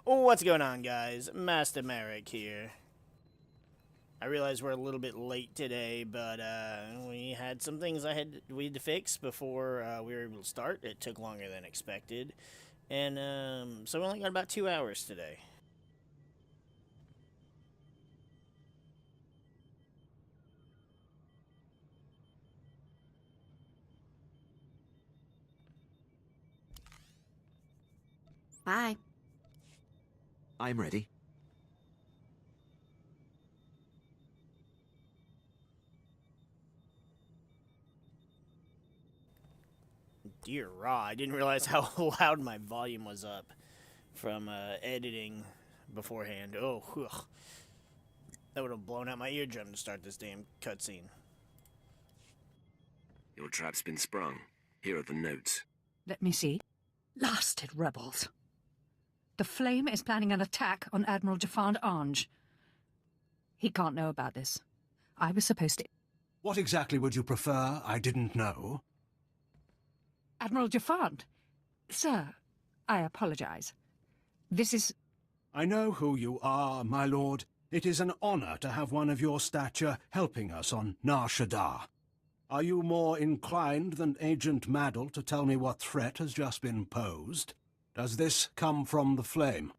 What's going on, guys? Master Merrick here. I realize we're a little bit late today, but we had some things we had to fix before we were able to start. It took longer than expected, and so we only got about 2 hours today. Bye. I'm ready. Dear Raw, I didn't realize how loud my volume was up from editing beforehand. Oh, ugh. That would have blown out my eardrum to start this damn cutscene. Your trap's been sprung. Here are the notes. Let me see. Blasted rebels. The Flame is planning an attack on Admiral Jafand Ange. He can't know about this. I was supposed to... What exactly would you prefer? I didn't know. Admiral Jafand? Sir, I apologize. This is... I know who you are, my lord. It is an honor to have one of your stature helping us on Nar Shaddaa. Are you more inclined than Agent Maddle to tell me what threat has just been posed? Does this come from the Flame?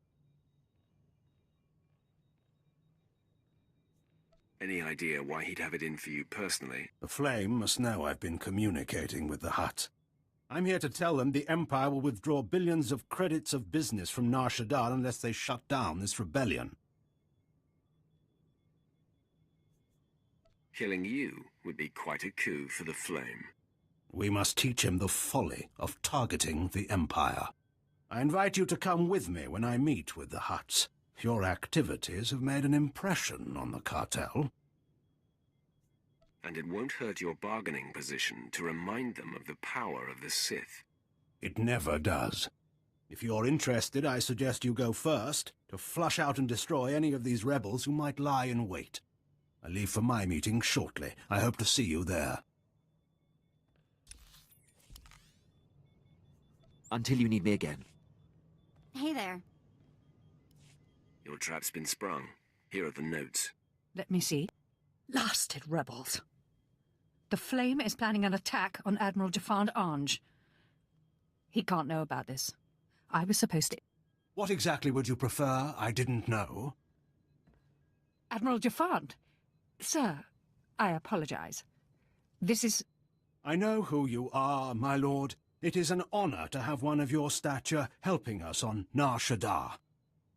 Any idea why he'd have it in for you personally? The Flame must know I've been communicating with the Hutt. I'm here to tell them the Empire will withdraw billions of credits of business from Nar Shaddaa unless they shut down this rebellion. Killing you would be quite a coup for the Flame. We must teach him the folly of targeting the Empire. I invite you to come with me when I meet with the Hutts. Your activities have made an impression on the cartel. And it won't hurt your bargaining position to remind them of the power of the Sith. It never does. If you're interested, I suggest you go first, to flush out and destroy any of these rebels who might lie in wait. I leave for my meeting shortly. I hope to see you there. Until you need me again. Hey there. Your trap's been sprung. Here are the notes. Let me see. Blasted rebels. The Flame is planning an attack on Admiral Jafand Ange. He can't know about this. I was supposed to... What exactly would you prefer? I didn't know. Admiral Jafand? Sir, I apologize. This is... I know who you are, my lord. It is an honor to have one of your stature helping us on Nar Shaddaa.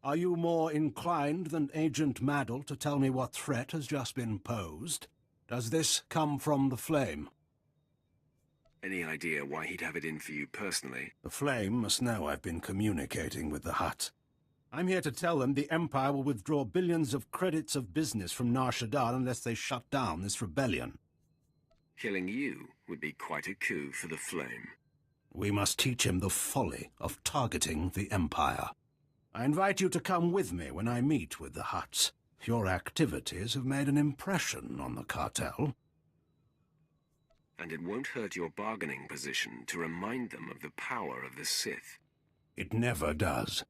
Are you more inclined than Agent Maddle to tell me what threat has just been posed? Does this come from the Flame? Any idea why he'd have it in for you personally? The Flame must know I've been communicating with the Hutt. I'm here to tell them the Empire will withdraw billions of credits of business from Nar Shaddaa unless they shut down this rebellion. Killing you would be quite a coup for the Flame. We must teach him the folly of targeting the Empire. I invite you to come with me when I meet with the Hutts. Your activities have made an impression on the cartel. And it won't hurt your bargaining position to remind them of the power of the Sith. It never does.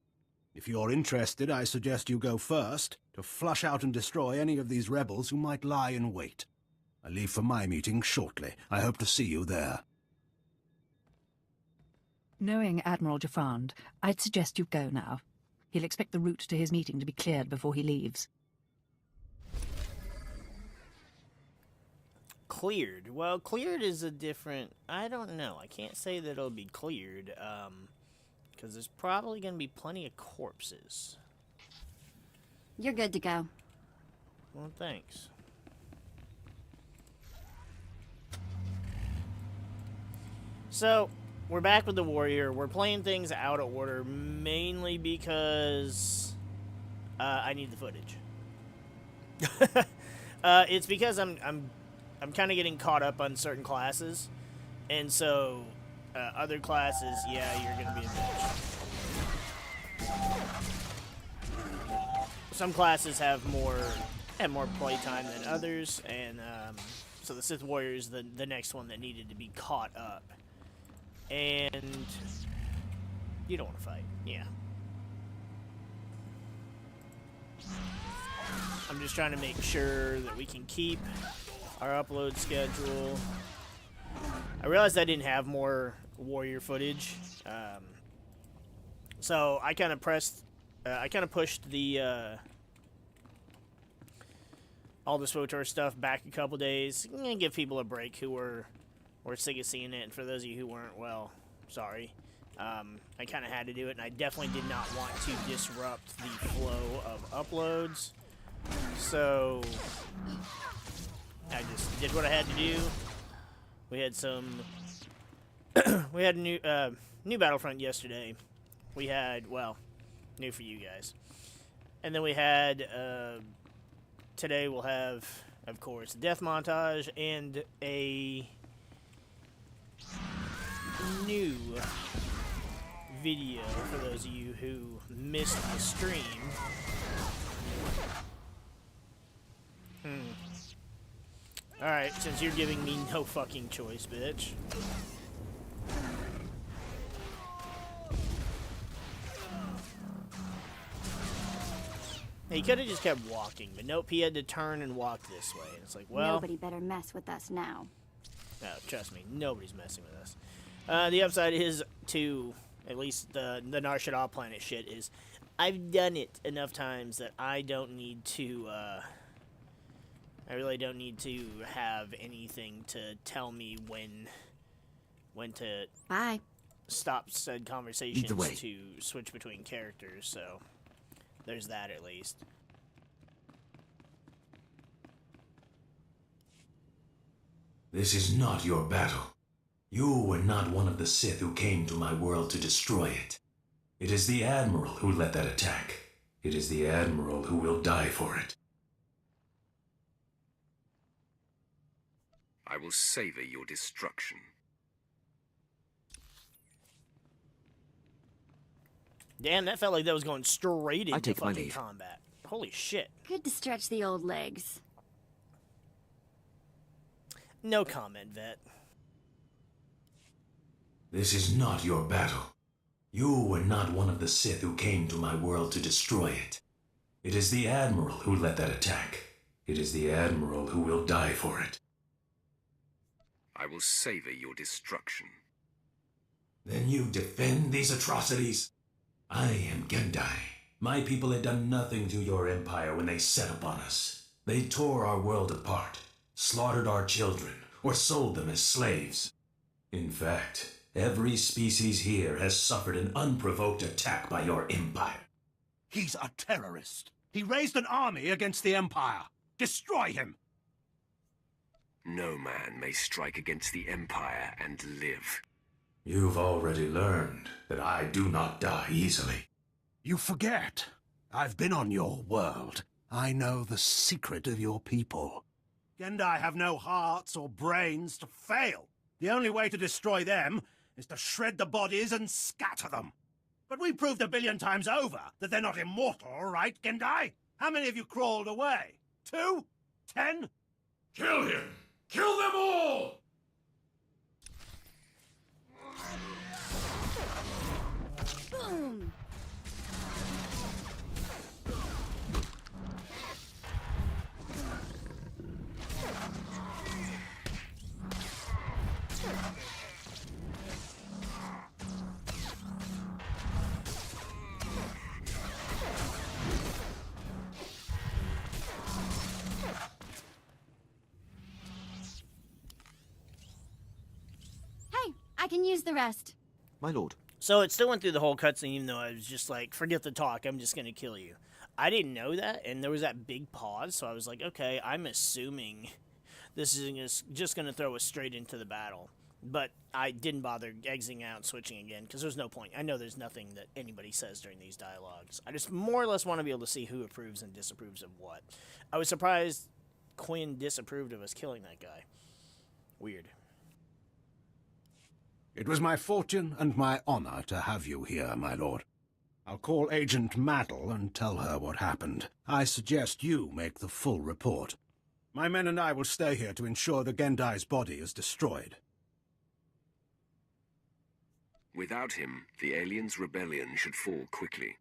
If you're interested, I suggest you go first, to flush out and destroy any of these rebels who might lie in wait. I leave for my meeting shortly. I hope to see you there. Knowing Admiral Jafand, I'd suggest you go now. He'll expect the route to his meeting to be cleared before he leaves. Cleared. Well, cleared is a different... I don't know. I can't say that it'll be cleared, because there's probably going to be plenty of corpses. You're good to go. Well, thanks. So, we're back with the Warrior. We're playing things out of order, mainly because I need the footage. It's because I'm kind of getting caught up on certain classes, and so other classes, yeah, you're gonna be a bitch. Some classes have more playtime than others, and so the Sith Warrior is the next one that needed to be caught up. And you don't want to fight, yeah. I'm just trying to make sure that we can keep our upload schedule. I realized I didn't have more warrior footage, so I kind of pushed the all the SWTOR stuff back a couple days, and give people a break who were sick of seeing it. And for those of you who weren't, well, sorry. I kind of had to do it, and I definitely did not want to disrupt the flow of uploads. So I just did what I had to do. We had some. We had a new Battlefront yesterday. We had, well, new for you guys, and then we had today. We'll have, of course, a death montage and a new video for those of you who missed the stream. Alright, since you're giving me no fucking choice, bitch. He could have just kept walking, but nope, he had to turn and walk this way. It's like, well... Nobody better mess with us now. No, trust me, nobody's messing with us. The upside is to, at least the Nar Shaddaa planet shit, is I've done it enough times that I don't need to, I really don't need to have anything to tell me when to Bye. stop said conversations Either way. to switch between characters, so there's that at least. This is not your battle. You were not one of the Sith who came to my world to destroy it. It is the Admiral who led that attack. It is the Admiral who will die for it. I will savor your destruction. Damn, that felt like that was going straight into take my fucking leave. combat. Holy shit. Good to stretch the old legs. No comment, Vet. This is not your battle. You were not one of the Sith who came to my world to destroy it. It is the Admiral who led that attack. It is the Admiral who will die for it. I will savor your destruction. Then you defend these atrocities? I am Gendai. My people had done nothing to your empire when they set upon us. They tore our world apart, slaughtered our children, or sold them as slaves. In fact, every species here has suffered an unprovoked attack by your empire. He's a terrorist. He raised an army against the Empire. Destroy him! No man may strike against the Empire and live. You've already learned that I do not die easily. You forget. I've been on your world. I know the secret of your people. Gendai have no hearts or brains to fail. The only way to destroy them is to shred the bodies and scatter them. But we proved 1 billion times over that they're not immortal, right, Gendai? How many of you crawled away? 2? 10? Kill him! Kill them all! Boom! Hey, I can use the rest. My lord. So it still went through the whole cutscene, even though I was just like, forget the talk, I'm just gonna kill you. I didn't know that, and there was that big pause, so I was like, okay, I'm assuming this is just gonna throw us straight into the battle. But I didn't bother exiting out and switching again, because there's no point. I know there's nothing that anybody says during these dialogues. I just more or less want to be able to see who approves and disapproves of what. I was surprised Quinn disapproved of us killing that guy. Weird. It was my fortune and my honor to have you here, my lord. I'll call Agent Maddle and tell her what happened. I suggest you make the full report. My men and I will stay here to ensure the Gendai's body is destroyed. Without him, the aliens' rebellion should fall quickly.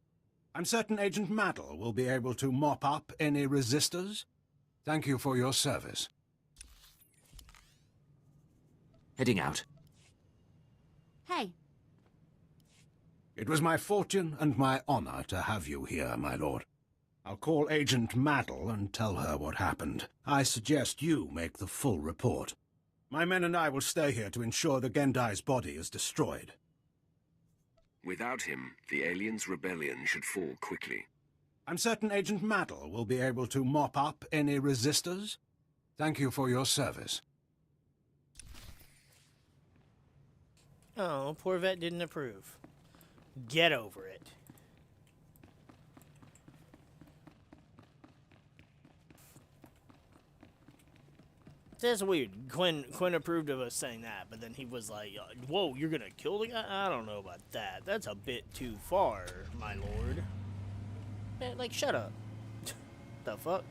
I'm certain Agent Maddle will be able to mop up any resistors. Thank you for your service. Heading out. Hey, It was my fortune and my honor to have you here, my lord. I'll call Agent Maddle and tell her what happened. I suggest you make the full report. My men and I will stay here to ensure the Gendai's body is destroyed. Without him, the aliens' rebellion should fall quickly. I'm certain Agent Maddle will be able to mop up any resistors. Thank you for your service. Oh, poor vet didn't approve. Get over it. That's weird. Quinn approved of us saying that, but then he was like, whoa, you're gonna kill the guy? I don't know about that. That's a bit too far, my lord. Man, like, shut up. The fuck?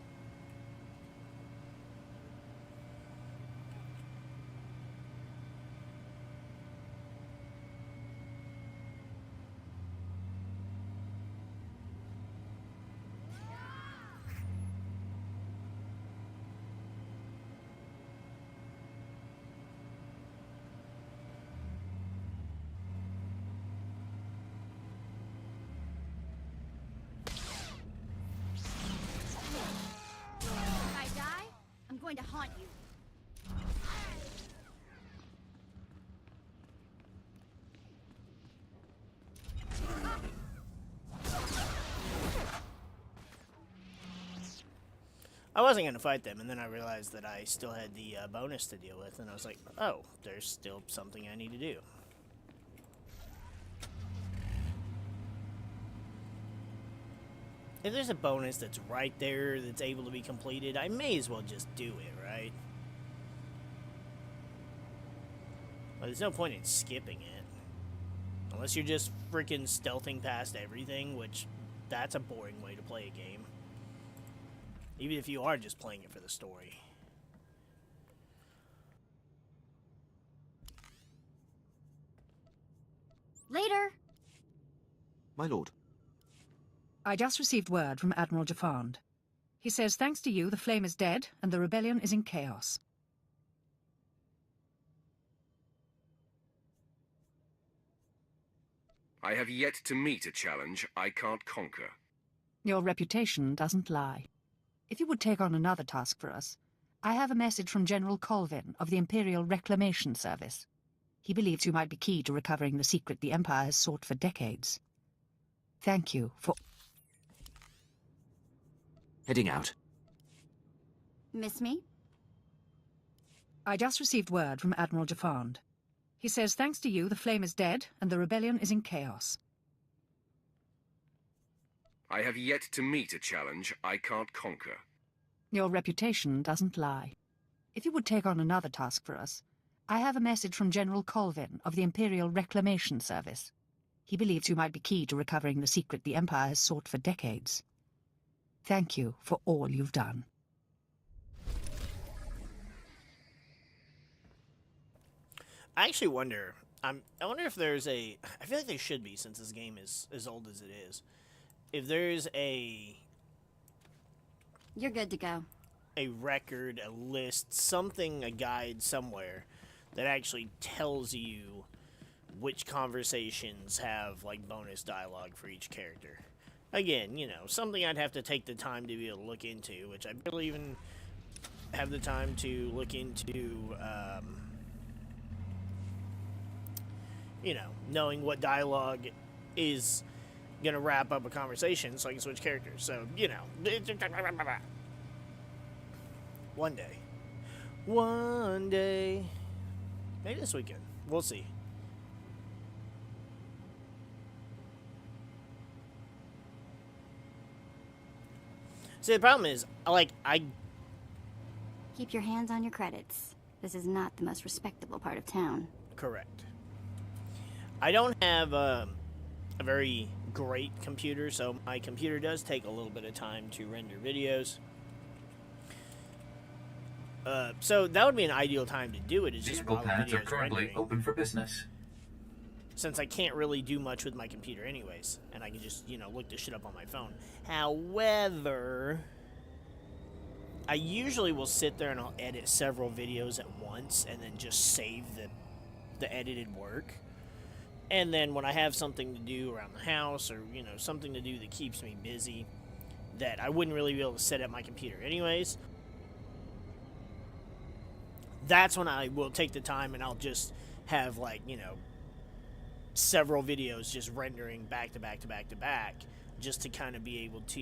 if I die, I'm going to haunt you. I wasn't gonna fight them, and then I realized that I still had the bonus to deal with, and I was like, oh, there's still something I need to do. If there's a bonus that's right there that's able to be completed, I may as well just do it, right? Well, there's no point in skipping it. Unless you're just freaking stealthing past everything, which that's a boring way to play a game. Even if you are just playing it for the story. Later. My lord. I just received word from Admiral Jafand. He says thanks to you, the flame is dead and the rebellion is in chaos. I have yet to meet a challenge I can't conquer. Your reputation doesn't lie. If you would take on another task for us, I have a message from General Colvin of the Imperial Reclamation Service. He believes you might be key to recovering the secret the Empire has sought for decades. Thank you for... Heading out. Miss me? I just received word from Admiral Jafand. He says thanks to you, the flame is dead and the rebellion is in chaos. I have yet to meet a challenge I can't conquer. Your reputation doesn't lie. If you would take on another task for us, I have a message from General Colvin of the Imperial Reclamation Service. He believes you might be key to recovering the secret the Empire has sought for decades. Thank you for all you've done. I actually wonder. I wonder if there's a. I feel like there should be, since this game is as old as it is. If there's a You're good to go. record, a list, something, a guide somewhere that actually tells you which conversations have like bonus dialogue for each character. Again, you know, something I'd have to take the time to be able to look into, which I barely even have the time to look into. You know, knowing what dialogue is gonna wrap up a conversation so I can switch characters. So, you know. One day. One day. Maybe this weekend. We'll see. See, the problem is, I Keep your hands on your credits. This is not the most respectable part of town. correct. I don't have a very great computer, so my computer does take a little bit of time to render videos. So that would be an ideal time to do it. Is just Vehicle while the pads are video's currently rendering. open for business. since I can't really do much with my computer anyways, and I can just, you know, look this shit up on my phone. However, I usually will sit there and I'll edit several videos at once and then just save the edited work. And then when I have something to do around the house, or, you know, something to do that keeps me busy that I wouldn't really be able to set up my computer anyways, that's when I will take the time and I'll just have, like, you know, several videos just rendering back to back to back to back, just to kind of be able to,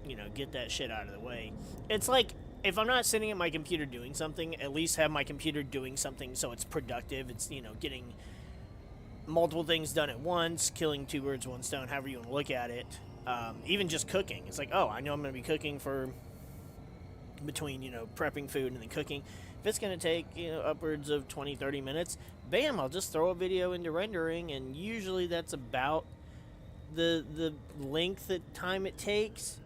you know, get that shit out of the way. It's like, if I'm not sitting at my computer doing something, at least have my computer doing something so it's productive. It's, you know, getting multiple things done at once, killing two birds, one stone, however you want to look at it. Even just cooking. It's like, oh, I know I'm going to be cooking for between, you know, prepping food and then cooking. If it's going to take, you know, upwards of 20, 30 minutes, bam, I'll just throw a video into rendering, and usually that's about the length that time it takes.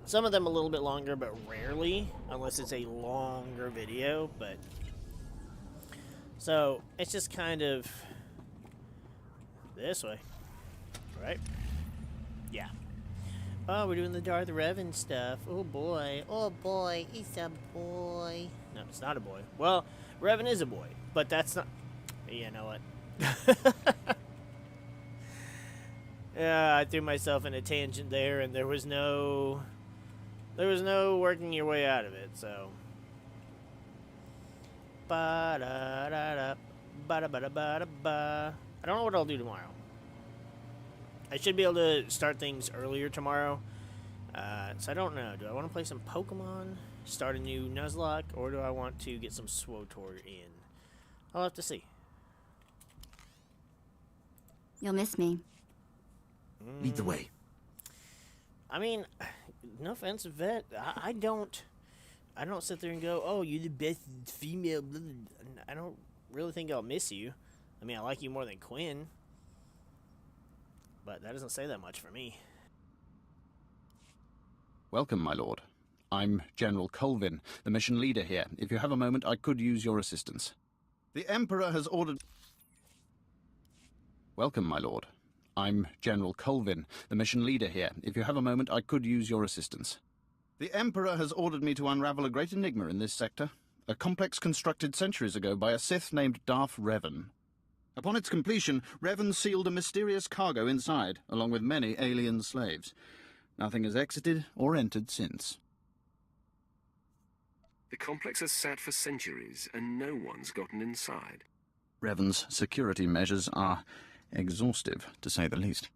Some of them a little bit longer, but rarely, unless it's a longer video. But so it's just kind of this way, right? Yeah. Oh, we're doing the Darth Revan stuff. Oh boy. Oh boy, he's a boy. No, it's not a boy. Well, Revan is a boy, but that's not. You know what? Yeah, I threw myself in a tangent there, and there was no working your way out of it, so. Ba-da-da-da, ba-da-ba-da-ba-da-ba. I don't know what I'll do tomorrow. I should be able to start things earlier tomorrow. So I don't know. Do I want to play some Pokemon, start a new Nuzlocke, or do I want to get some SWTOR in? I'll have to see. You'll miss me. Lead the way. I mean, no offense, Vet. I don't sit there and go, oh, you're the best female. I don't really think I'll miss you. I mean, I like you more than Quinn. But that doesn't say that much for me. Welcome, my lord. I'm General Colvin, the mission leader here. If you have a moment, I could use your assistance. The Emperor has ordered... Welcome, my lord. I'm General Colvin, the mission leader here. If you have a moment, I could use your assistance. The Emperor has ordered me to unravel a great enigma in this sector. A complex constructed centuries ago by a Sith named Darth Revan. Upon its completion, Revan sealed a mysterious cargo inside, along with many alien slaves. Nothing has exited or entered since. The complex has sat for centuries, and no one's gotten inside. Revan's security measures are exhaustive, to say the least.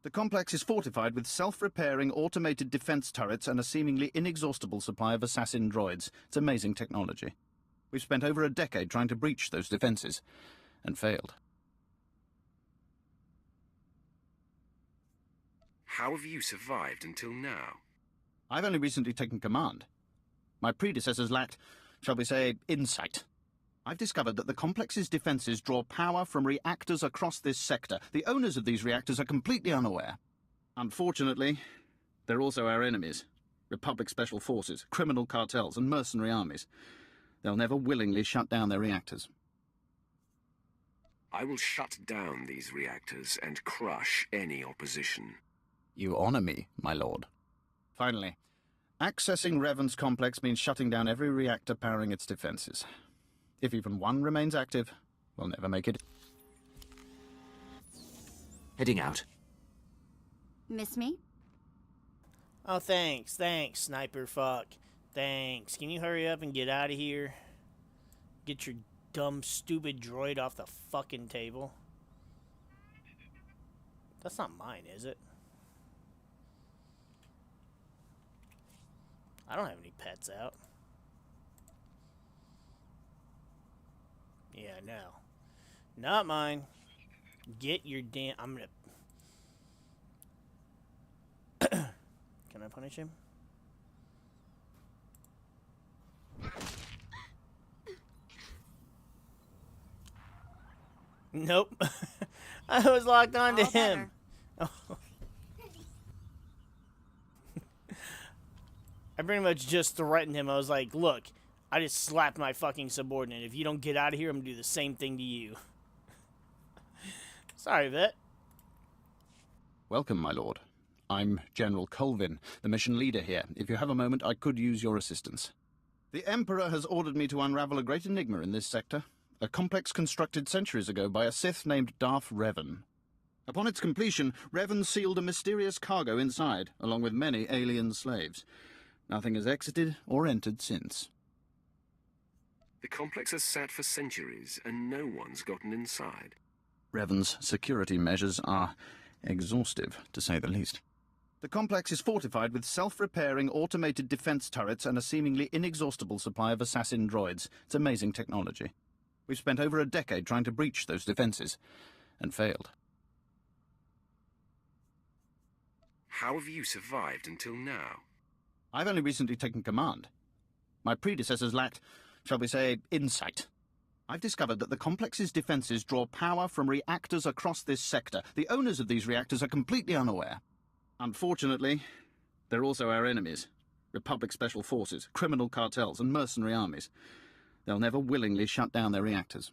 The complex is fortified with self-repairing automated defense turrets and a seemingly inexhaustible supply of assassin droids. It's amazing technology. We've spent over a decade trying to breach those defenses, and failed. How have you survived until now? I've only recently taken command. My predecessors lacked, shall we say, insight. I've discovered that the complex's defenses draw power from reactors across this sector. The owners of these reactors are completely unaware. Unfortunately, they're also our enemies. Republic Special Forces, criminal cartels, and mercenary armies. They'll never willingly shut down their reactors. I will shut down these reactors and crush any opposition. You honor me, my lord. Finally, accessing Revan's complex means shutting down every reactor powering its defenses. If even one remains active, we'll never make it. Heading out. Miss me? Oh, thanks, Sniper Fuck. Thanks. Can you hurry up and get out of here? Get your dumb, stupid droid off the fucking table. That's not mine, is it? I don't have any pets out. Yeah, no. Not mine. Get your damn... I'm gonna... Can I punish him? Nope. I was locked onto All him. better. I pretty much just threatened him. I was like, look, I just slapped my fucking subordinate. If you don't get out of here, I'm gonna do the same thing to you. Sorry, Vet. Welcome, my lord. I'm General Colvin, the mission leader here. If you have a moment, I could use your assistance. The Emperor has ordered me to unravel a great enigma in this sector. A complex constructed centuries ago by a Sith named Darth Revan. Upon its completion, Revan sealed a mysterious cargo inside, along with many alien slaves. Nothing has exited or entered since. The complex has sat for centuries, and no one's gotten inside. Revan's security measures are exhaustive, to say the least. The complex is fortified with self-repairing automated defense turrets and a seemingly inexhaustible supply of assassin droids. It's amazing technology. We've spent over a decade trying to breach those defenses, and failed. How have you survived until now? I've only recently taken command. My predecessors lacked, shall we say, insight. I've discovered that the complex's defenses draw power from reactors across this sector. The owners of these reactors are completely unaware. Unfortunately, they're also our enemies. Republic Special Forces, criminal cartels, and mercenary armies. They'll never willingly shut down their reactors.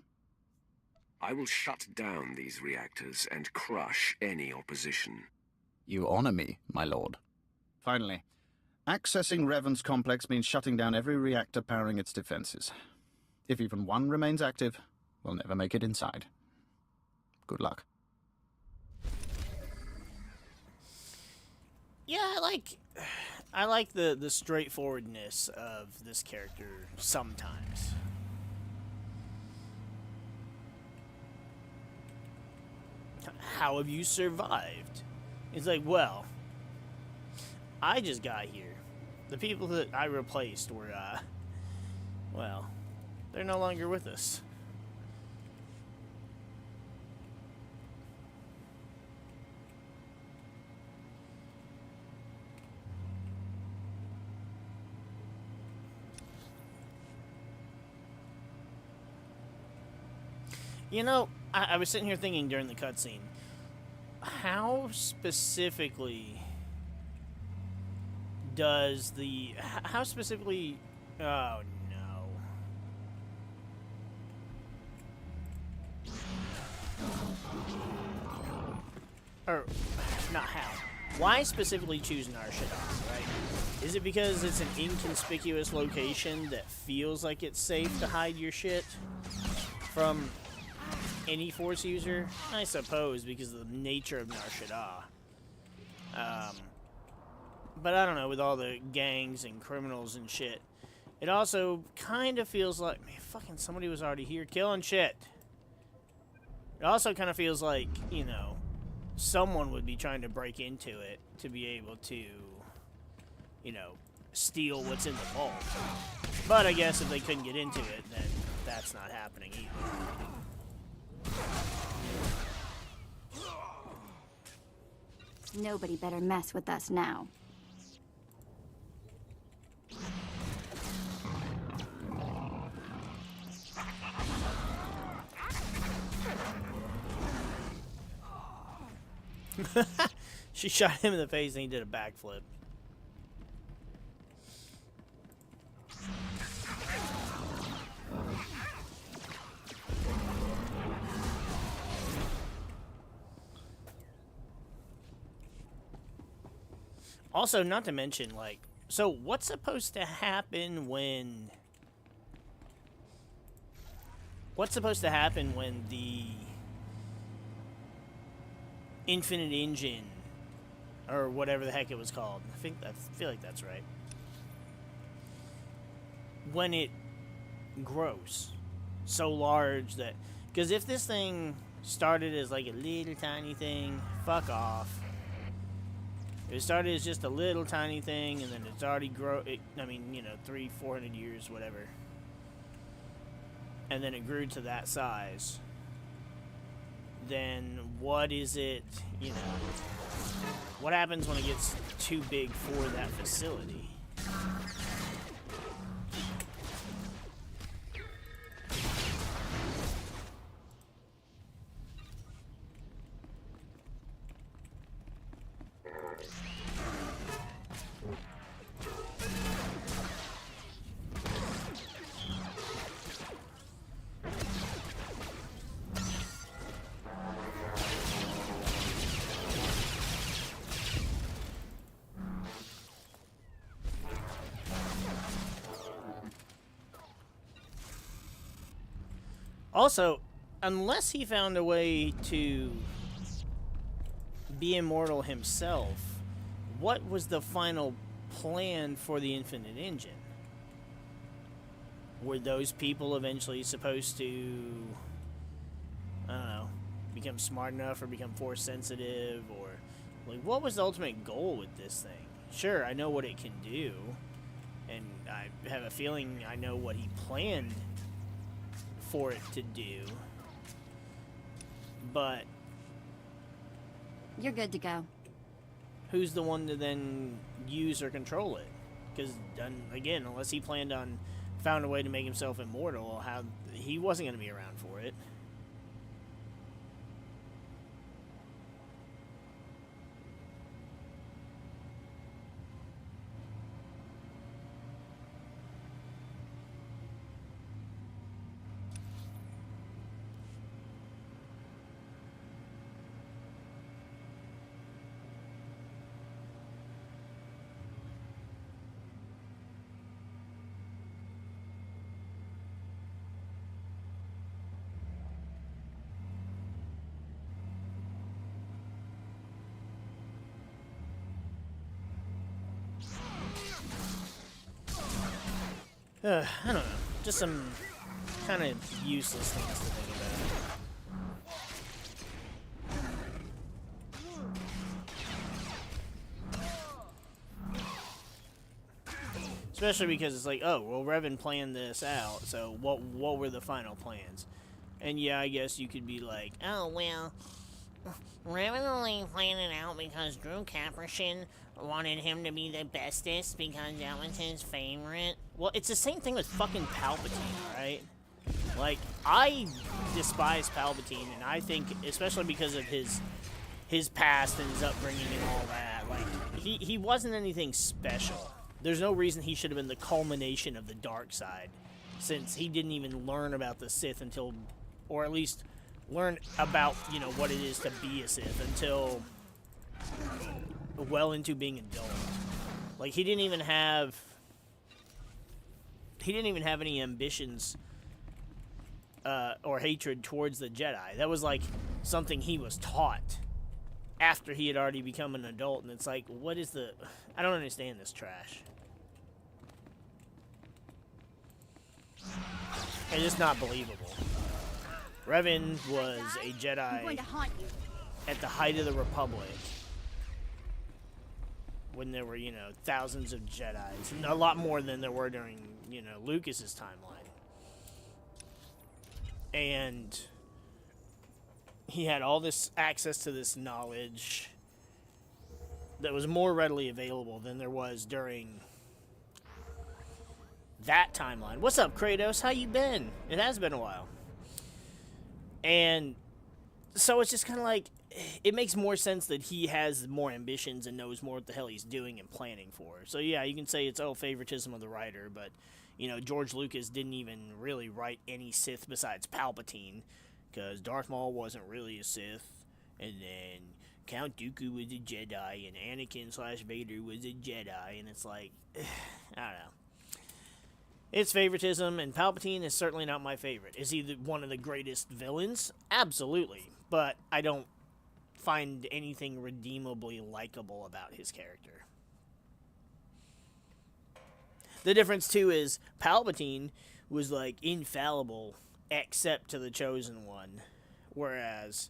I will shut down these reactors and crush any opposition. You honor me, my lord. Finally, accessing Revan's complex means shutting down every reactor powering its defenses. If even one remains active, we'll never make it inside. Good luck. Yeah, I like the straightforwardness of this character sometimes. How have you survived? It's like, well, I just got here. The people that I replaced were, well, they're no longer with us. You know, I was sitting here thinking during the cutscene, how specifically does the... How specifically... Oh, no. Or, not how. Why specifically choose Nar Shaddaa, right? Is it because it's an inconspicuous location that feels like it's safe to hide your shit from any Force user? I suppose, because of the nature of Nar Shaddaa. But I don't know, with all the gangs and criminals and shit. It also kind of feels like, man, fucking somebody was already here killing shit. It also kind of feels like, you know, someone would be trying to break into it to be able to, you know, steal what's in the vault. But I guess if they couldn't get into it, then that's not happening either. Nobody better mess with us now. She shot him in the face and he did a backflip. Also, not to mention, like, so what's supposed to happen when... What's supposed to happen when the Infinite Engine, or whatever the heck it was called, I feel like that's right, when it grows so large that... Because if this thing started as like a little tiny thing, fuck off. If it started as just a little tiny thing, and then it's already I mean, you know, 300-400 years, whatever. And then it grew to that size. Then what is it, you know, what happens when it gets too big for that facility? Also, unless he found a way to be immortal himself, what was the final plan for the Infinite Engine? Were those people eventually supposed to, I don't know, become smart enough or become force sensitive, or like what was the ultimate goal with this thing? Sure, I know what it can do, and I have a feeling I know what he planned for it to do, but You're good to go. who's the one to then use or control it? Because, again, unless he found a way to make himself immortal, he wasn't going to be around for it. I don't know. Just some kind of useless things to think about. Especially because it's like, oh, well, Revan planned this out, so what were the final plans? And yeah, I guess you could be like, oh, well, Revan only planned it out because Drew Capricorn wanted him to be the bestest because that was his favorite. Well, it's the same thing with fucking Palpatine, right? Like, I despise Palpatine, and I think, especially because of his past and his upbringing and all that, like, he wasn't anything special. There's no reason he should have been the culmination of the dark side, since he didn't even learn about the Sith until, or at least learn about, you know, what it is to be a Sith until well into being adult. Like, he didn't even have any ambitions or hatred towards the Jedi. That was like something he was taught after he had already become an adult, and it's like, what is the... I don't understand this trash. It's just not believable. Revan was a Jedi at the height of the Republic, when there were, you know, thousands of Jedis, and a lot more than there were during, you know, Lucas's timeline. And he had all this access to this knowledge that was more readily available than there was during that timeline. What's up, Kratos? How you been? It has been a while. And so it's just kind of like, it makes more sense that he has more ambitions and knows more what the hell he's doing and planning for. So yeah, you can say it's, oh, favoritism of the writer, but, you know, George Lucas didn't even really write any Sith besides Palpatine, because Darth Maul wasn't really a Sith, and then Count Dooku was a Jedi, and Anakin/Vader was a Jedi, and it's like, I don't know. It's favoritism, and Palpatine is certainly not my favorite. Is he one of the greatest villains? Absolutely, but I don't find anything redeemably likable about his character. The difference, too, is Palpatine was, like, infallible except to the Chosen One, whereas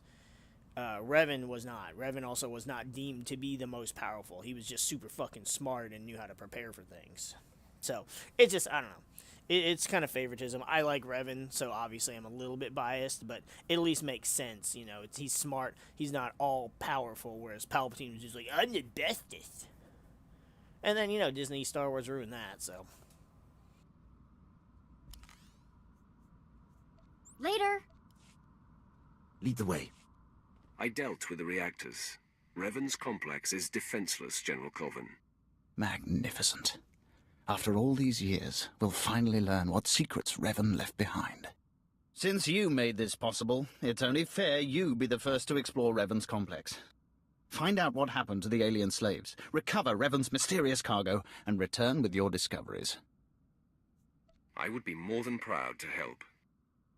Revan was not. Revan also was not deemed to be the most powerful. He was just super fucking smart and knew how to prepare for things. So, it's just, I don't know. It's kind of favoritism. I like Revan, so obviously I'm a little bit biased, but it at least makes sense, you know. He's smart, he's not all powerful, whereas Palpatine was just like, I'm the bestest. And then, you know, Disney, Star Wars ruined that, so. Later. Lead the way. I dealt with the reactors. Revan's complex is defenseless, General Colvin. Magnificent. After all these years, we'll finally learn what secrets Revan left behind. Since you made this possible, it's only fair you be the first to explore Revan's complex. Find out what happened to the alien slaves, recover Revan's mysterious cargo, and return with your discoveries. I would be more than proud to help.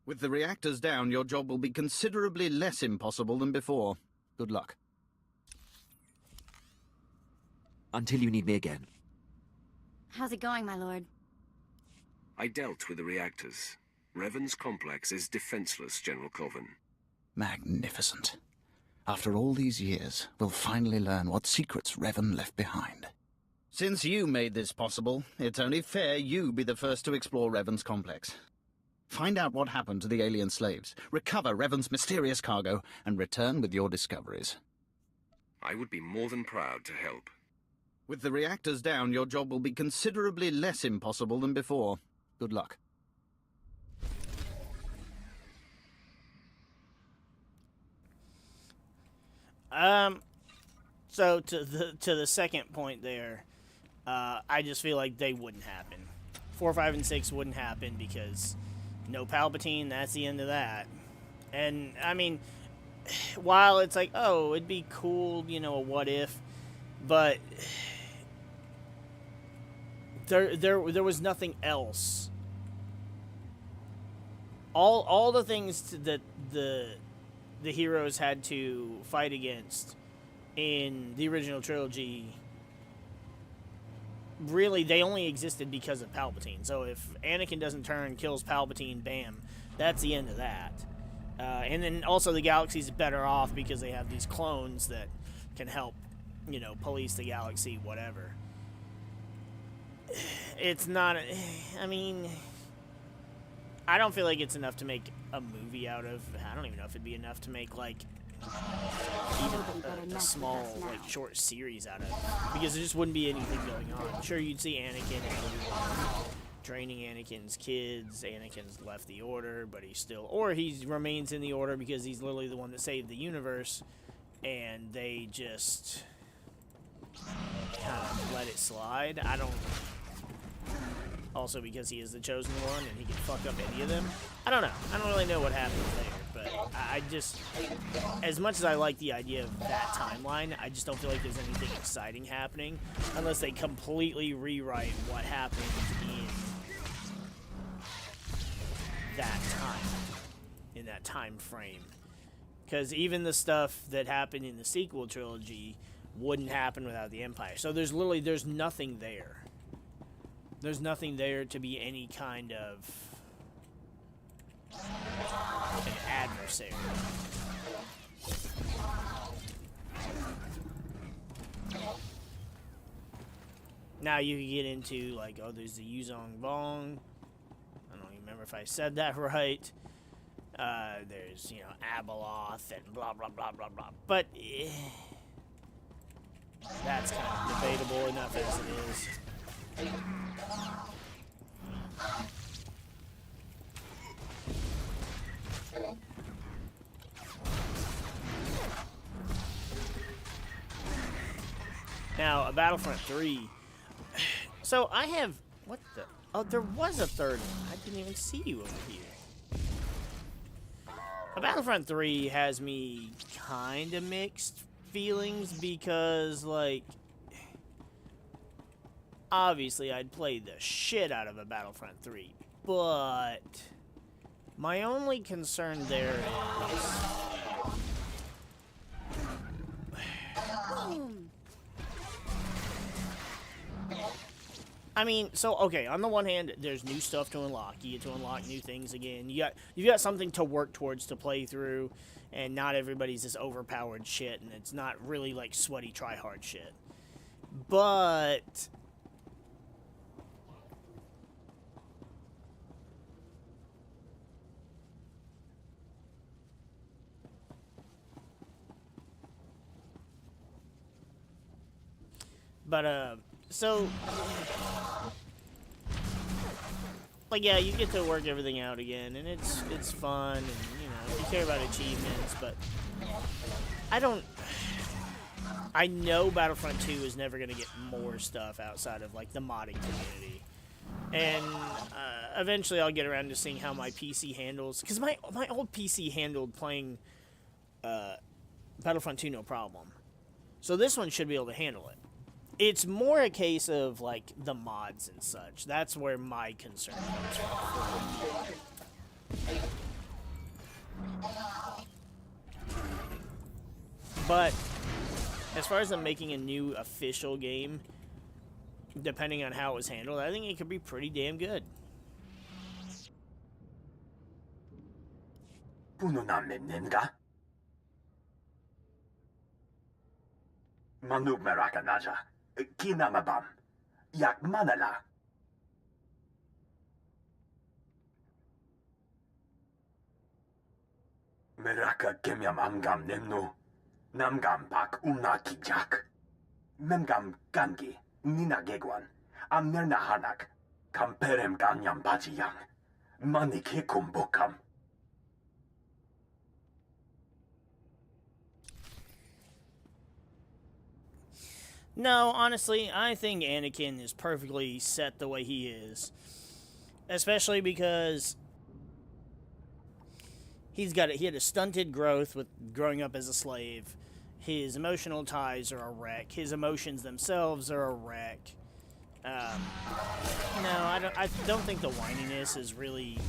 With the reactors down, your job will be considerably less impossible than before. Good luck. Until you need me again. How's it going, my lord? I dealt with the reactors. Revan's complex is defenseless, General Colvin. Magnificent. After all these years, we'll finally learn what secrets Revan left behind. Since you made this possible, it's only fair you be the first to explore Revan's complex. Find out what happened to the alien slaves, recover Revan's mysterious cargo, and return with your discoveries. I would be more than proud to help. With the reactors down, your job will be considerably less impossible than before. Good luck. So to the second point there, I just feel like they wouldn't happen. 4, 5, and 6 wouldn't happen because no Palpatine. That's the end of that. And I mean, while it's like, oh, it'd be cool, you know, a what if, but there was nothing else. All the things that the heroes had to fight against in the original trilogy, really, they only existed because of Palpatine. So if Anakin doesn't turn, kills Palpatine, bam, that's the end of that. And then also the galaxy's better off because they have these clones that can help, you know, police the galaxy, whatever. It's not, I mean, I don't feel like it's enough to make a movie out of. I don't even know if it'd be enough to make, like, even a small, like, short series out of it. Because there just wouldn't be anything going on. Sure, you'd see Anakin and training Anakin's kids. Anakin's left the Order, but he's still, or he remains in the Order because he's literally the one that saved the universe, and they just kind of let it slide. I don't. Also because he is the chosen one and he can fuck up any of them. I don't know. I don't really know what happens there, but I just, as much as I like the idea of that timeline, I just don't feel like there's anything exciting happening unless they completely rewrite what happened in that time, in that time frame. Because even the stuff that happened in the sequel trilogy wouldn't happen without the Empire. So there's nothing there. There's nothing there to be any kind of an adversary. Now you can get into, like, oh, there's the Yuzong Vong. I don't even remember if I said that right. There's, you know, Abeloth and blah, blah, blah, blah, blah. But that's kind of debatable enough as it is. Now, a Battlefront 3. So I have, what the? Oh, there was a third one. I didn't even see you over here. A Battlefront 3 has me kind of mixed feelings because, like, obviously, I'd play the shit out of a Battlefront 3, but my only concern there is... I mean, so, okay, on the one hand, there's new stuff to unlock. You get to unlock new things again. You've got something to work towards to play through, and not everybody's this overpowered shit, and it's not really, like, sweaty try-hard shit. But... so, like, yeah, you get to work everything out again, and it's fun, and, you know, you care about achievements, but I know Battlefront 2 is never going to get more stuff outside of, like, the modding community, and, eventually I'll get around to seeing how my PC handles, because my old PC handled playing, Battlefront 2 no problem, so this one should be able to handle it. It's more a case of, like, the mods and such. That's where my concern comes from. But as far as them making a new official game, depending on how it was handled, I think it could be pretty damn good. Manub Meraka Naja, Kinamabam, Yak Manala. Meraka Kemyam Amgam Nemno, Namgam Pak Kijak, Memgam Gangi, Nina Gegwan, Amnerna Hanak, Kamperem Ganyam Bajiyang, Manik Hikum Bokam. No, honestly, I think Anakin is perfectly set the way he is. Especially because he had a stunted growth with growing up as a slave. His emotional ties are a wreck. His emotions themselves are a wreck. No, I don't think the whininess is really...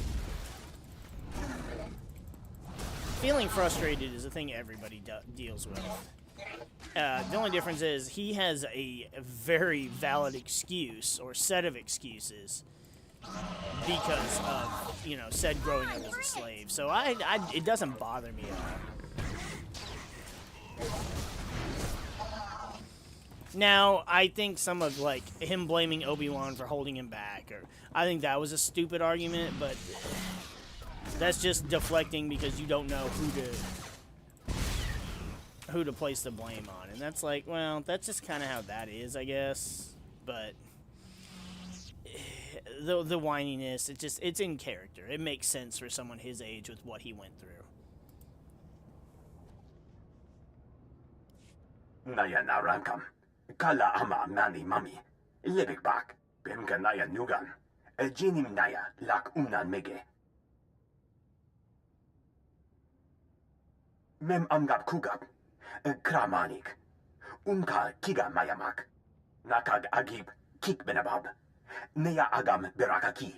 Feeling frustrated is a thing everybody deals with. The only difference is he has a very valid excuse or set of excuses because of, said growing up as a slave. So it doesn't bother me at all. Now, I think some of, him blaming Obi-Wan for holding him back, I think that was a stupid argument, but that's just deflecting because you don't know who to place the blame on. And that's that's just kind of how that is, I guess. But the whininess, it's in character. It makes sense for someone his age with what he went through. Naya Narankam, Kala Ama Mani Mami, Libik Bak, Bimka Naya Nugan, Jinim Naya, Lak Umnan Mege. Mem Amgab Kugab, Kramanik, Unka Kiga Mayamak, Nakag Agib, Kik Benabab, Nea Agam Berakaki.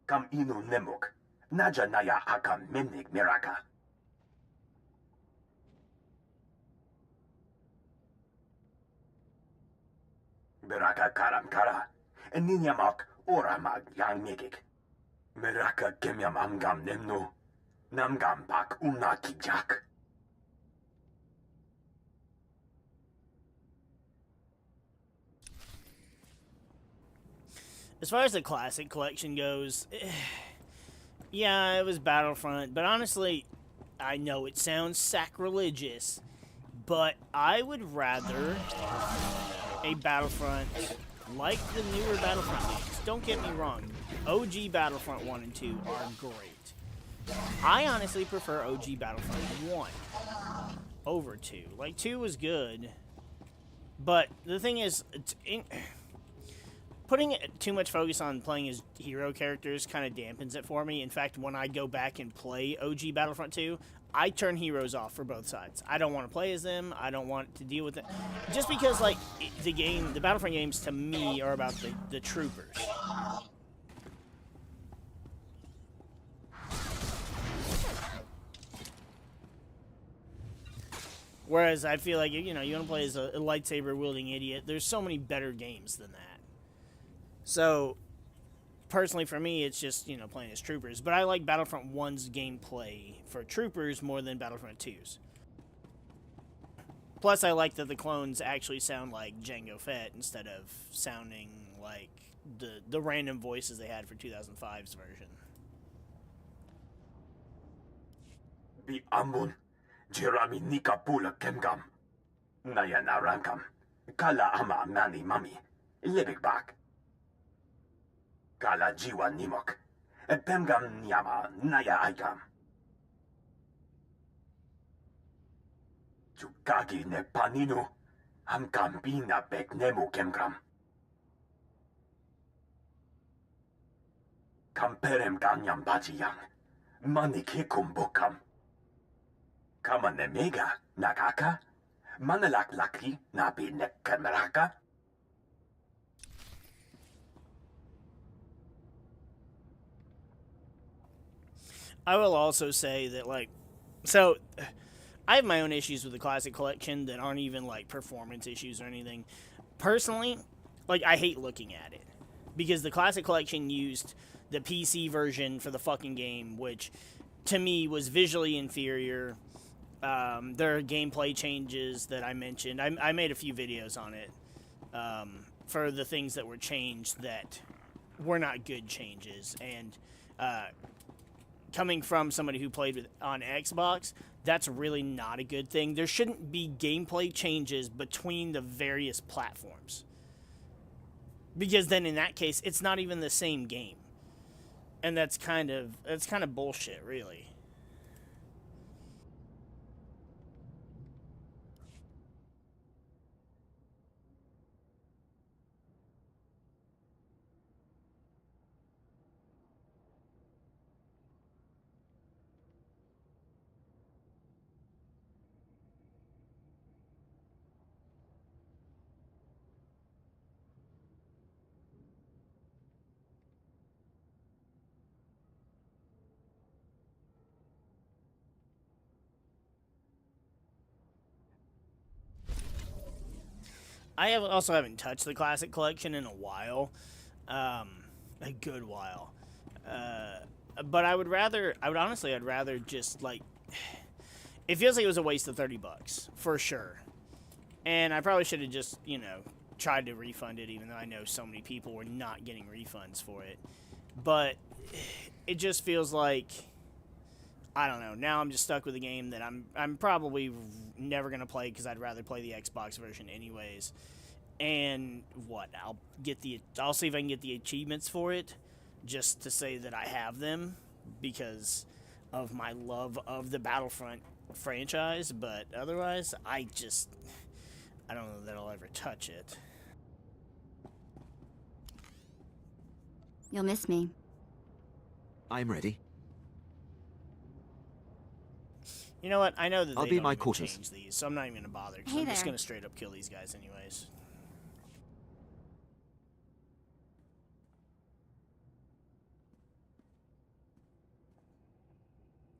Kam Inu Nemuk, Naja Naya Akam Memnik Miraka. Beraka Karam Kara, Ninyamak Oramag Yang Megik. Meraka Kemyam Amgam Nemno. Namgam Pak Kijak. As far as the classic collection goes, yeah, it was Battlefront, but honestly, I know it sounds sacrilegious, but I would rather a Battlefront like the newer Battlefront games. Don't get me wrong, OG Battlefront 1 and 2 are great. I honestly prefer OG Battlefront 1 over 2. 2 was good, but the thing is, putting too much focus on playing as hero characters kind of dampens it for me. In fact, when I go back and play OG Battlefront 2, I turn heroes off for both sides. I don't want to play as them. I don't want to deal with it. Just because, the Battlefront games, to me, are about the troopers. Whereas I feel like, you want to play as a lightsaber-wielding idiot, there's so many better games than that. So, personally for me, it's just, playing as troopers. But I like Battlefront 1's gameplay for troopers more than Battlefront 2's. Plus, I like that the clones actually sound like Jango Fett instead of sounding like the random voices they had for 2005's version. Bi Amun. Jerami Nika Pula Kemgam. Naya Narankam. Kala Ama Mani Mami. Libik Bak. Kala Jiwa Nimok. Pemgam Nyama Naya Aikam. Chukagi ne Paninu. Hamkam Bina Bek Nemu Kemgam. Kamperem Ganyam Bajiyang. Manik Hikum Bokam. Kama ne mega, nakaka, manalak laki, nabi ne kameraka. I will also say that, like, so I have my own issues with the Classic Collection that aren't even, like, performance issues or anything. Personally, like, I hate looking at it. Because the Classic Collection used the PC version for the fucking game, which, to me, was visually inferior. There are gameplay changes that I mentioned. I made a few videos on it for the things that were changed that were not good changes. And coming from somebody who played on Xbox, that's really not a good thing. There shouldn't be gameplay changes between the various platforms. Because then in that case, it's not even the same game. And that's kind of bullshit, really. Also haven't touched the Classic Collection in a while, a good while. But I'd rather just, like, it feels like it was a waste of $30 for sure. And I probably should have just, tried to refund it, even though I know so many people were not getting refunds for it. But it just feels like, I don't know. Now I'm just stuck with a game that I'm probably never gonna play because I'd rather play the Xbox version anyways. And I'll see if I can get the achievements for it, just to say that I have them because of my love of the Battlefront franchise. But otherwise, I don't know that I'll ever touch it. You'll miss me. I'm ready. You know what? I know that I'll they be don't my even quarters. change these, so I'm not even gonna bother. 'Cause Hey I'm just there. gonna straight up kill these guys anyways.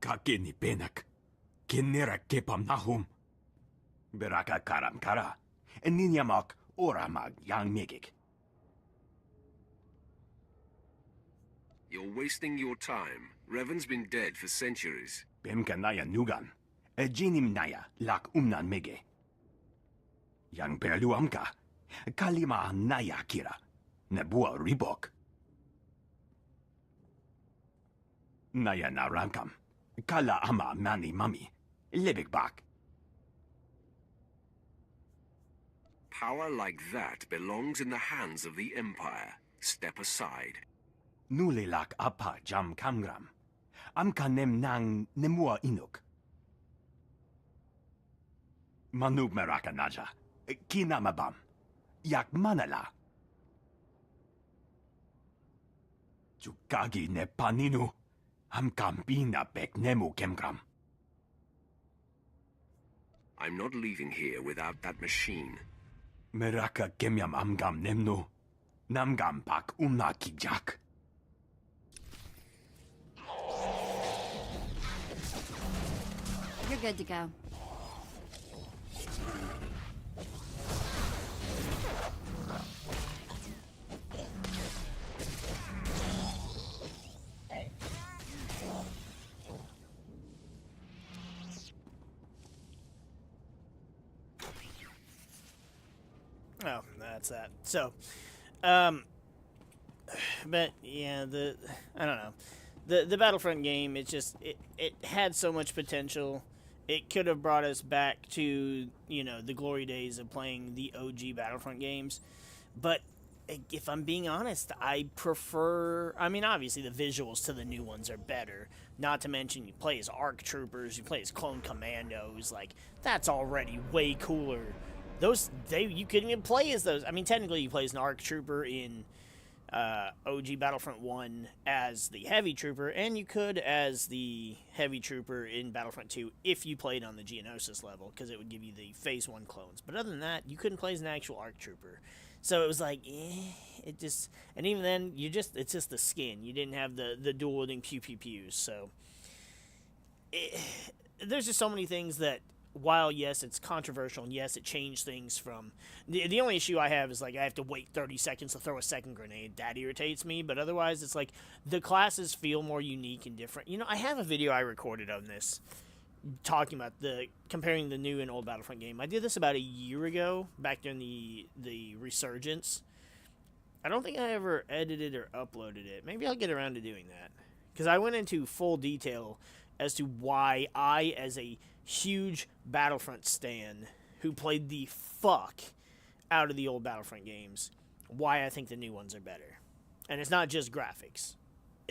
Kakini penak. Kinera kepam nahum. Beraka karam kara. Eninyamak oramag yang megik. You're wasting your time. Revan's been dead for centuries. Bemkanaya nugan. Ejinim naya lak umnan mege. Yang perluamka. Kalima naya kira. Nebua ribok. Naya naramkam. Kala ama mani mami. Libik bak. Power like that belongs in the hands of the Empire. Step aside. Nulilak apa jam kamgram. Amka nem nang nemua inuk. Manub meraka naja. Kinamabam. Yak manala. Jukagi ne paninu. Amkam bina bek nemu kemgram. I'm not leaving here without that machine. Meraka kemyam amgam nemnu. Namgam pak umna kijak. You're good to go. Oh, that's that. So, but yeah, I don't know. The Battlefront game, it had so much potential. It could have brought us back to, the glory days of playing the OG Battlefront games. But if I'm being honest, I prefer, obviously the visuals to the new ones are better. Not to mention you play as ARC Troopers, you play as Clone Commandos, like, that's already way cooler. You couldn't even play as those. Technically you play as an ARC Trooper in OG Battlefront 1 as the Heavy Trooper, and you could as the Heavy Trooper in Battlefront 2 if you played on the Geonosis level, because it would give you the Phase 1 clones. But other than that, you couldn't play as an actual ARC Trooper. So it was like, and even then, it's just the skin. You didn't have the dual-wielding pew-pew-pews, so there's just so many things that, while yes, it's controversial, and yes, it changed things from... The only issue I have is, like, I have to wait 30 seconds to throw a second grenade. That irritates me, but otherwise, it's like, the classes feel more unique and different. You know, I have a video I recorded on this, talking about comparing the new and old Battlefront game. I did this about a year ago, back during the Resurgence. I don't think I ever edited or uploaded it. Maybe I'll get around to doing that. Because I went into full detail as to why I, as a huge Battlefront stan who played the fuck out of the old Battlefront games, why I think the new ones are better. And it's not just graphics.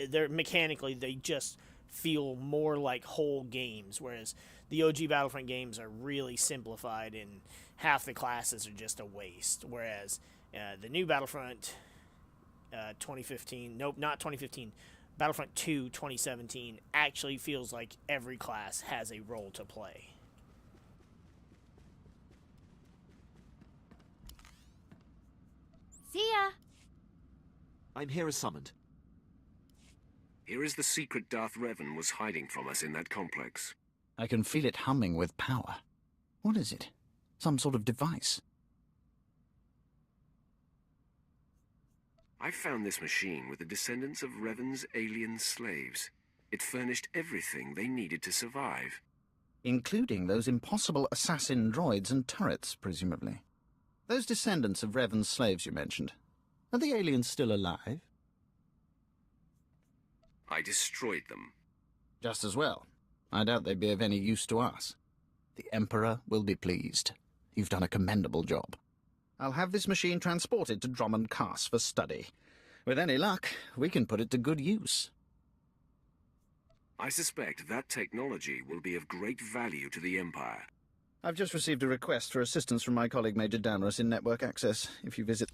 They're mechanically, they just feel more like whole games, whereas the OG Battlefront games are really simplified and half the classes are just a waste, whereas the new Battlefront 2015, nope, not 2015, Battlefront 2 2017 actually feels like every class has a role to play. See ya! I'm here as summoned. Here is the secret Darth Revan was hiding from us in that complex. I can feel it humming with power. What is it? Some sort of device? I found this machine with the descendants of Revan's alien slaves. It furnished everything they needed to survive. Including those impossible assassin droids and turrets, presumably. Those descendants of Revan's slaves you mentioned. Are the aliens still alive? I destroyed them. Just as well. I doubt they'd be of any use to us. The Emperor will be pleased. You've done a commendable job. I'll have this machine transported to Drummond Cass for study. With any luck, we can put it to good use. I suspect that technology will be of great value to the Empire. I've just received a request for assistance from my colleague Major Danrus in network access. If you visit...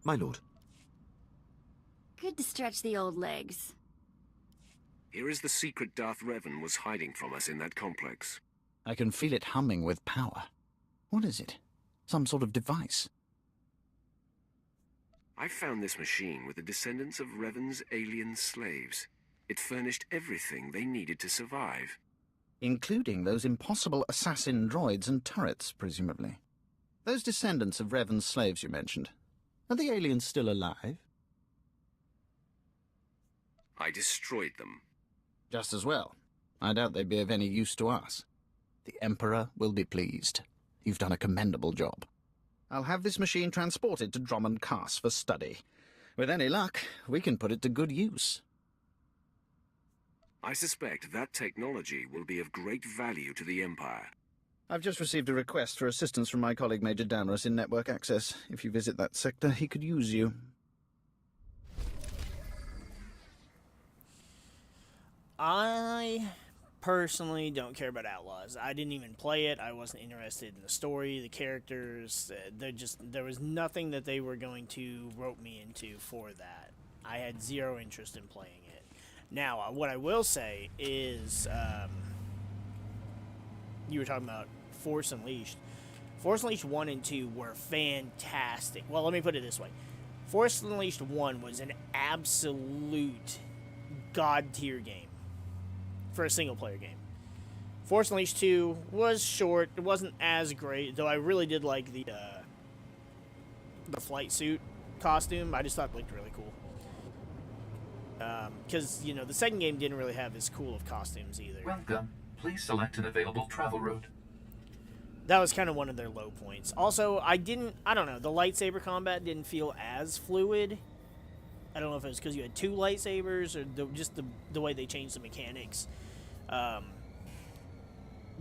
My lord. Good to stretch the old legs. Here is the secret Darth Revan was hiding from us in that complex. I can feel it humming with power. What is it? Some sort of device? I found this machine with the descendants of Revan's alien slaves. It furnished everything they needed to survive. Including those impossible assassin droids and turrets, presumably. Those descendants of Revan's slaves you mentioned. Are the aliens still alive? I destroyed them. Just as well. I doubt they'd be of any use to us. The Emperor will be pleased. You've done a commendable job. I'll have this machine transported to Drummond Cass for study. With any luck, we can put it to good use. I suspect that technology will be of great value to the Empire. I've just received a request for assistance from my colleague Major Danrus in network access. If you visit that sector, he could use you. I personally don't care about Outlaws. I didn't even play it. I wasn't interested in the story, the characters. There was nothing that they were going to rope me into for that. I had zero interest in playing it. Now, what I will say is, you were talking about Force Unleashed. Force Unleashed 1 and 2 were fantastic. Well, let me put it this way. Force Unleashed 1 was an absolute god-tier game for a single-player game. Force Unleashed 2 was short. It wasn't as great, though I really did like the flight suit costume. I just thought it looked really cool. Because, you know, the second game didn't really have as cool of costumes either. Welcome. Please select an available travel route. That was kind of one of their low points. Also, I don't know, the lightsaber combat didn't feel as fluid. I don't know if it was because you had two lightsabers or just the way they changed the mechanics.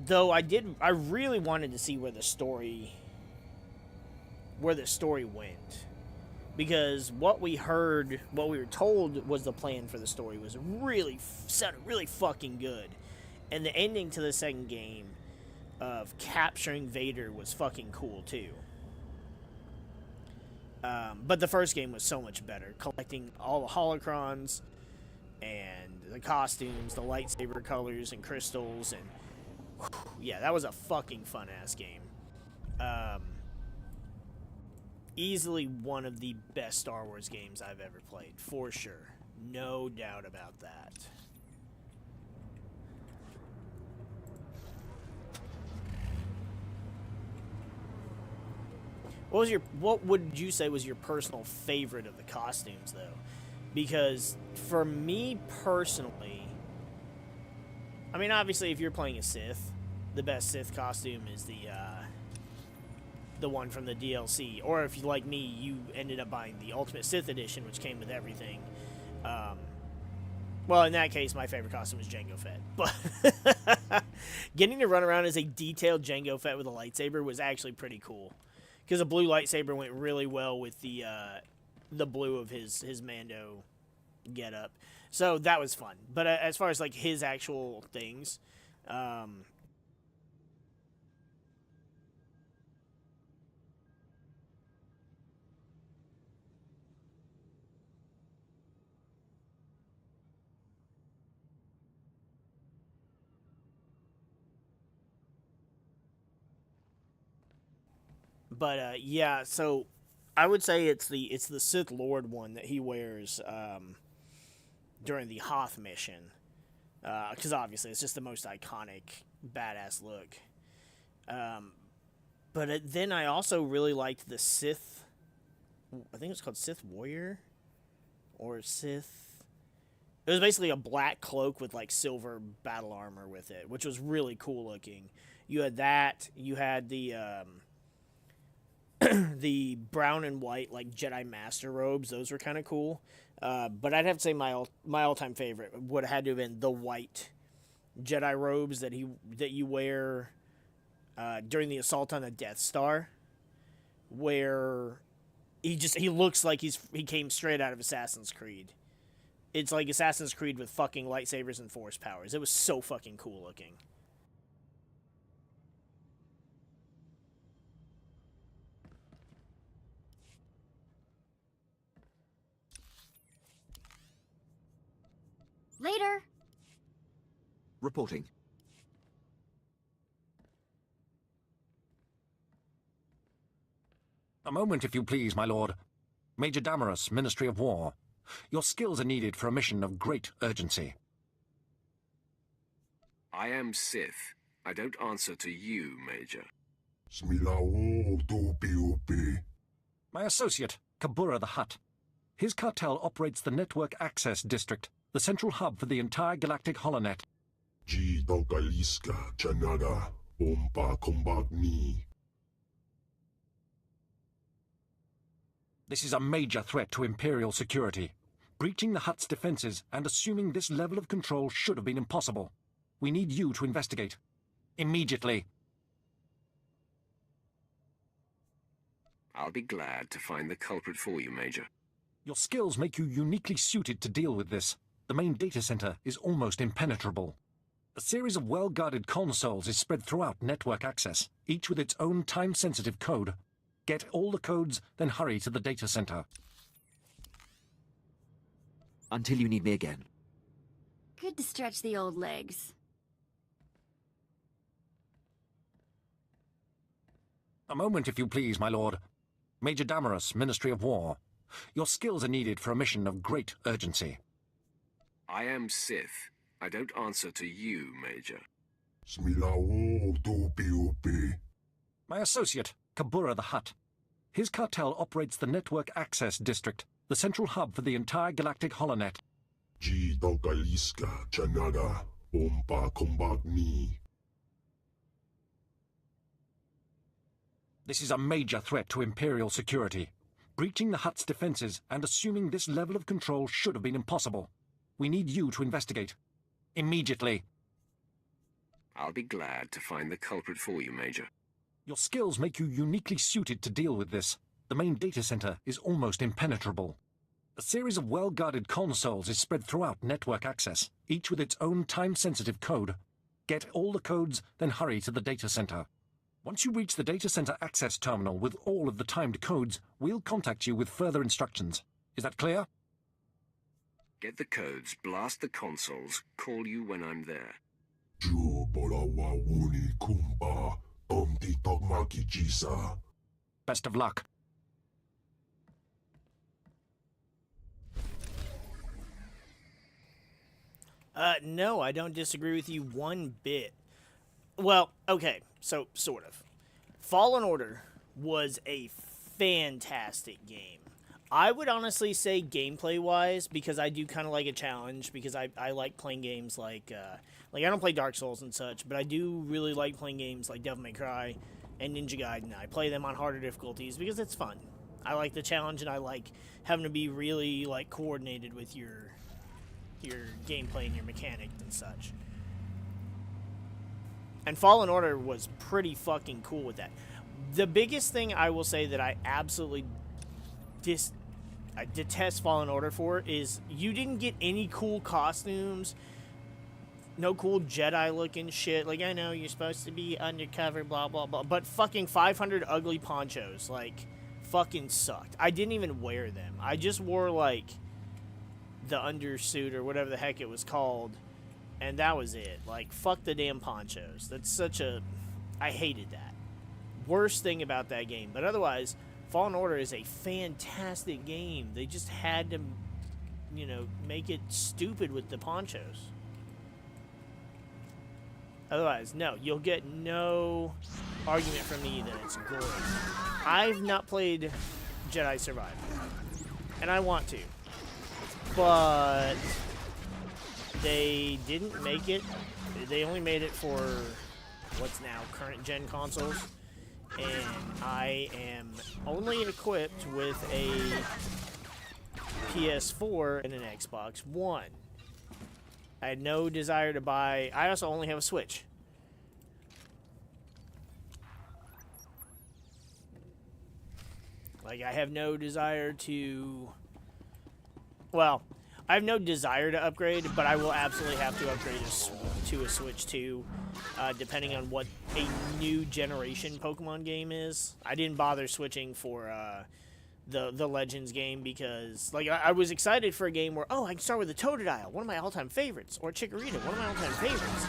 Though I really wanted to see where the story went. Because what we were told was the plan for the story was sounded really fucking good. And the ending to the second game of capturing Vader was fucking cool too. But the first game was so much better. Collecting all the holocrons and the costumes, the lightsaber colors and crystals, and yeah, that was a fucking fun-ass game. Easily one of the best Star Wars games I've ever played, for sure. No doubt about that. What would you say was your personal favorite of the costumes, though? Because for me personally, I mean, obviously, if you're playing a Sith, the best Sith costume is the one from the DLC. Or if you, like me, you ended up buying the Ultimate Sith Edition, which came with everything. Well, in that case, my favorite costume is Jango Fett. But getting to run around as a detailed Jango Fett with a lightsaber was actually pretty cool. Because a blue lightsaber went really well with the blue of his Mando getup. So that was fun. But as far as like his actual things, yeah, so I would say it's the Sith Lord one that he wears during the Hoth mission, because obviously it's just the most iconic, badass look. Then I also really liked the Sith. I think it's called Sith Warrior, or Sith. It was basically a black cloak with like silver battle armor with it, which was really cool looking. You had that. You had the the brown and white like Jedi Master robes. Those were kind of cool. But I'd have to say my all-time favorite would have had to have been the white Jedi robes that you wear during the assault on the Death Star, where he looks like he came straight out of Assassin's Creed. It's like Assassin's Creed with fucking lightsabers and force powers. It was so fucking cool looking. Later. Reporting. A moment, if you please, my lord. Major Damaris, Ministry of War. Your skills are needed for a mission of great urgency. I am Sith. I don't answer to you, Major. My associate, Kabura the Hutt. His cartel operates the Network Access District, the central hub for the entire galactic holonet. This is a major threat to Imperial security. Breaching the Hutt's defenses and assuming this level of control should have been impossible. We need you to investigate. Immediately. I'll be glad to find the culprit for you, Major. Your skills make you uniquely suited to deal with this. The main data center is almost impenetrable. A series of well-guarded consoles is spread throughout network access, each with its own time-sensitive code. Get all the codes, then hurry to the data center. Until you need me again. Good to stretch the old legs. A moment, if you please, my lord. Major Damaris, Ministry of War. Your skills are needed for a mission of great urgency. I am Sith. I don't answer to you, Major. My associate, Kabura the Hutt. His cartel operates the Network Access District, the central hub for the entire galactic holonet. This is a major threat to Imperial security. Breaching the Hutt's defenses and assuming this level of control should have been impossible. We need you to investigate. Immediately. I'll be glad to find the culprit for you, Major. Your skills make you uniquely suited to deal with this. The main data center is almost impenetrable. A series of well-guarded consoles is spread throughout network access, each with its own time-sensitive code. Get all the codes, then hurry to the data center. Once you reach the data center access terminal with all of the timed codes, we'll contact you with further instructions. Is that clear? Get the codes, blast the consoles, call you when I'm there. Best of luck. No, I don't disagree with you one bit. Well, okay, so sort of. Fallen Order was a fantastic game. I would honestly say gameplay-wise, because I do kind of like a challenge, because I like playing games like I don't play Dark Souls and such, but I do really like playing games like Devil May Cry and Ninja Gaiden. I play them on harder difficulties because it's fun. I like the challenge, and I like having to be really, like, coordinated with your gameplay and your mechanics and such. And Fallen Order was pretty fucking cool with that. The biggest thing I will say that I absolutely I detest Fallen Order for is you didn't get any cool costumes, no cool Jedi-looking shit. Like, I know you're supposed to be undercover, blah, blah, blah, but fucking 500 ugly ponchos, like, fucking sucked. I didn't even wear them. I just wore, like, the undersuit or whatever the heck it was called, and that was it. Like, fuck the damn ponchos. That's such a... I hated that. Worst thing about that game. But otherwise, Fallen Order is a fantastic game. They just had to, you know, make it stupid with the ponchos. Otherwise, no. You'll get no argument from me that it's gory. I've not played Jedi Survivor, and I want to. But they didn't make it. They only made it for what's now current gen consoles. And I am only equipped with a PS4 and an Xbox One. I had no desire to buy... I also only have a Switch. Like, I have no desire to... Well, I have no desire to upgrade, but I will absolutely have to upgrade to a Switch 2, depending on what a new generation Pokemon game is. I didn't bother switching for the Legends game because, like, I was excited for a game where, oh, I can start with a Totodile, one of my all-time favorites, or Chikorita, one of my all-time favorites.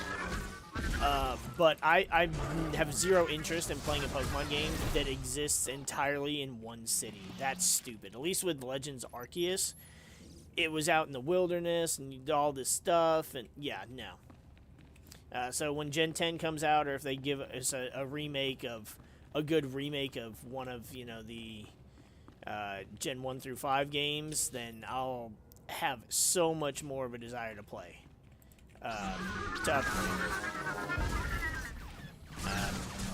But I have zero interest in playing a Pokemon game that exists entirely in one city. That's stupid. At least with Legends Arceus, it was out in the wilderness and you did all this stuff, and yeah, no. So when Gen 10 comes out, or if they give us a remake of, a good remake of one of, you know, the Gen 1 through 5 games, then I'll have so much more of a desire to play. To upgrade.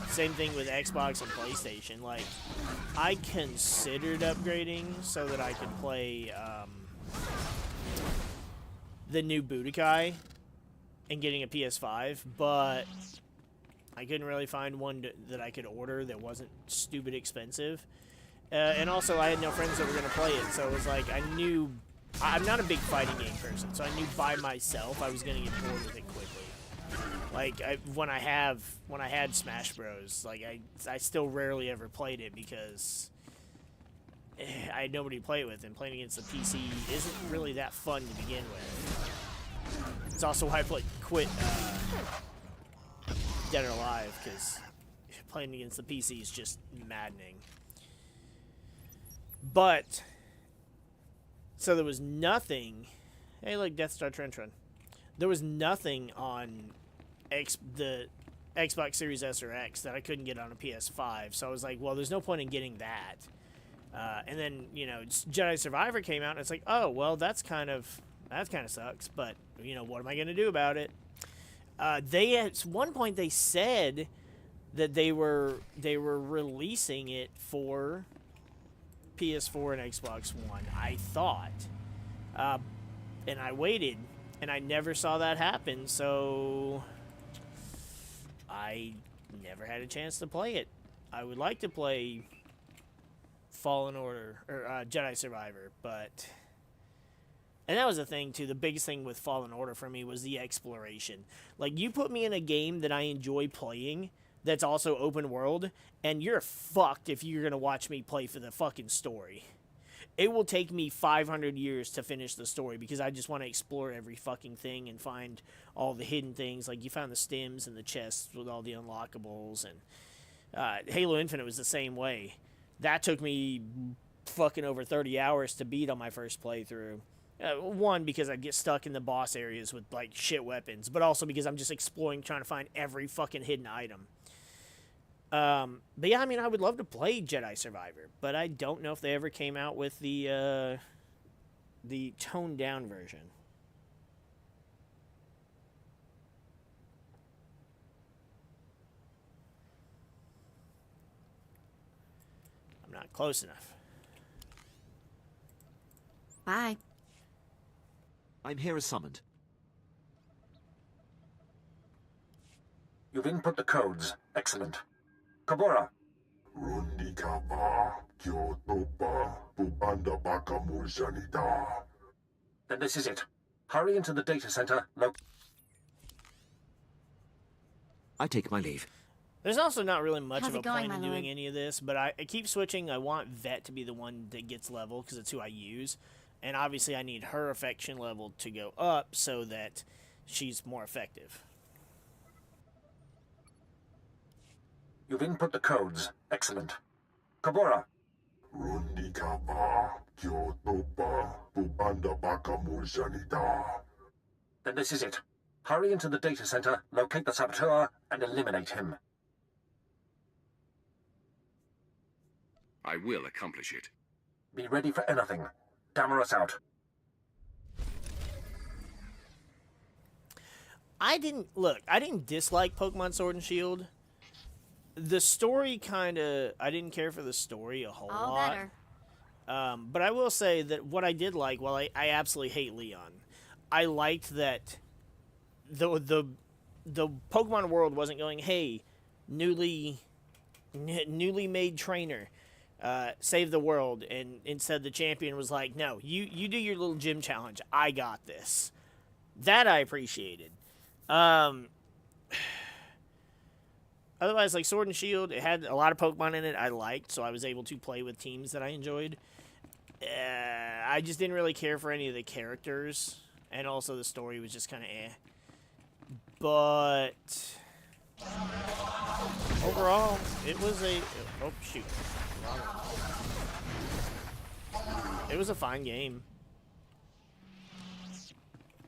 Same thing with Xbox and PlayStation. Like, I considered upgrading so that I could play the new Budokai and getting a PS5, but I couldn't really find one that I could order that wasn't stupid expensive. And also, I had no friends that were going to play it, so it was like, I knew... I'm not a big fighting game person, so I knew by myself I was going to get bored with it quickly. Like, when I had Smash Bros, like, I still rarely ever played it because I had nobody to play it with, and playing against the PC isn't really that fun to begin with. It's also why I quit Dead or Alive, because playing against the PC is just maddening. But, so there was nothing... Hey, look, Death Star Trench Run. There was nothing on the Xbox Series S or X that I couldn't get on a PS5, so I was like, well, there's no point in getting that. And then, you know, Jedi Survivor came out, and it's like, oh, well, that kind of sucks, but, you know, what am I going to do about it? At one point, they said that they were releasing it for PS4 and Xbox One, I thought. And I waited, and I never saw that happen, so I never had a chance to play it. I would like to play Fallen Order, or Jedi Survivor, but... And that was the thing, too. The biggest thing with Fallen Order for me was the exploration. Like, you put me in a game that I enjoy playing that's also open world, and you're fucked if you're going to watch me play for the fucking story. It will take me 500 years to finish the story because I just want to explore every fucking thing and find all the hidden things. Like, you found the stims and the chests with all the unlockables, and Halo Infinite was the same way. That took me fucking over 30 hours to beat on my first playthrough. One, because I get stuck in the boss areas with, like, shit weapons, but also because I'm just exploring, trying to find every fucking hidden item. But yeah, I mean, I would love to play Jedi Survivor, but I don't know if they ever came out with the toned down version. I'm not close enough. Bye. I'm here as summoned. You've input the codes. Excellent. Kabora. Then this is it. Hurry into the data center. I take my leave. There's also not really much How's of a it going, point in my doing lord? any of this, but I keep switching. I want Vet to be the one that gets level, because it's who I use. And obviously I need her affection level to go up so that she's more effective. You've input the codes. Excellent. Kabora. Then this is it. Hurry into the data center, locate the saboteur, and eliminate him. I will accomplish it. Be ready for anything. Damaris out. I didn't dislike Pokemon Sword and Shield. The story I didn't care for the story a whole All lot. better. But I will say that what I did like, while I absolutely hate Leon, I liked that the Pokemon world wasn't going, hey, newly made trainer, save the world, and instead the champion was like, no, you do your little gym challenge. I got this. That I appreciated. Otherwise, like Sword and Shield, it had a lot of Pokemon in it I liked, so I was able to play with teams that I enjoyed. I just didn't really care for any of the characters, and also the story was just kind of eh. But overall, it was it was a fine game.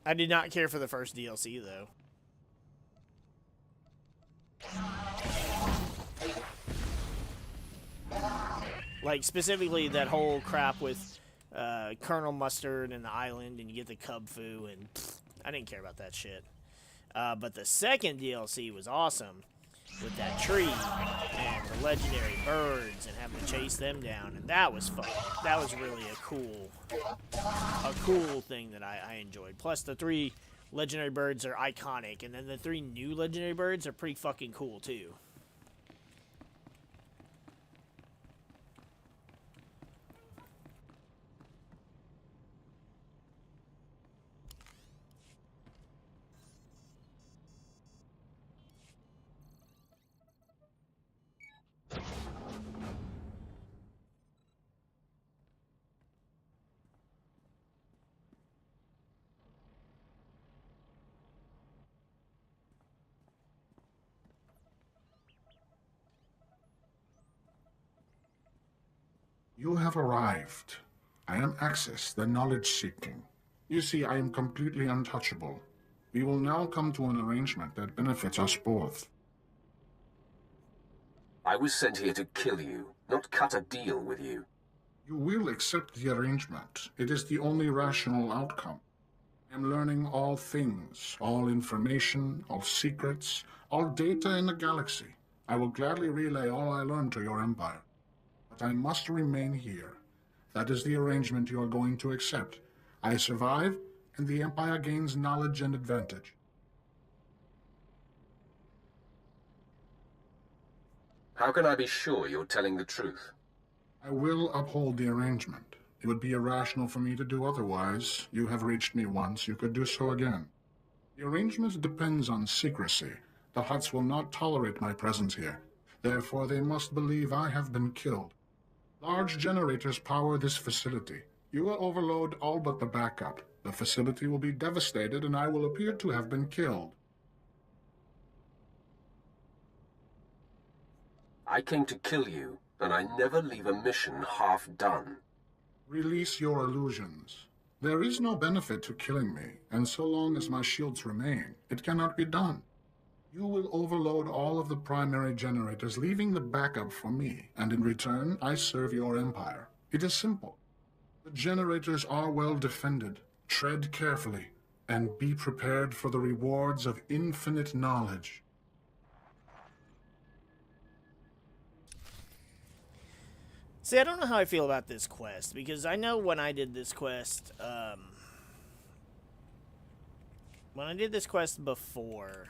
I did not care for the first DLC, though. Like, specifically that whole crap with Colonel Mustard and the island, and you get the Cub Fu, and I didn't care about that shit. But the second DLC was awesome, with that tree and the legendary birds and having to chase them down, and that was fun. That was really a cool thing that I enjoyed. Plus, the 3 legendary birds are iconic, and then the 3 new legendary birds are pretty fucking cool too. You have arrived. I am Axis, the knowledge-seeking. You see, I am completely untouchable. We will now come to an arrangement that benefits us both. I was sent here to kill you, not cut a deal with you. You will accept the arrangement. It is the only rational outcome. I am learning all things, all information, all secrets, all data in the galaxy. I will gladly relay all I learned to your empire. But I must remain here. That is the arrangement you are going to accept. I survive, and the Empire gains knowledge and advantage. How can I be sure you're telling the truth? I will uphold the arrangement. It would be irrational for me to do otherwise. You have reached me once, you could do so again. The arrangement depends on secrecy. The Hutts will not tolerate my presence here. Therefore, they must believe I have been killed. Large generators power this facility. You will overload all but the backup. The facility will be devastated, and I will appear to have been killed. I came to kill you, and I never leave a mission half done. Release your illusions. There is no benefit to killing me, and so long as my shields remain, it cannot be done. You will overload all of the primary generators, leaving the backup for me, and in return, I serve your empire. It is simple. The generators are well defended. Tread carefully, and be prepared for the rewards of infinite knowledge. See, I don't know how I feel about this quest, because I know when I did this quest, before,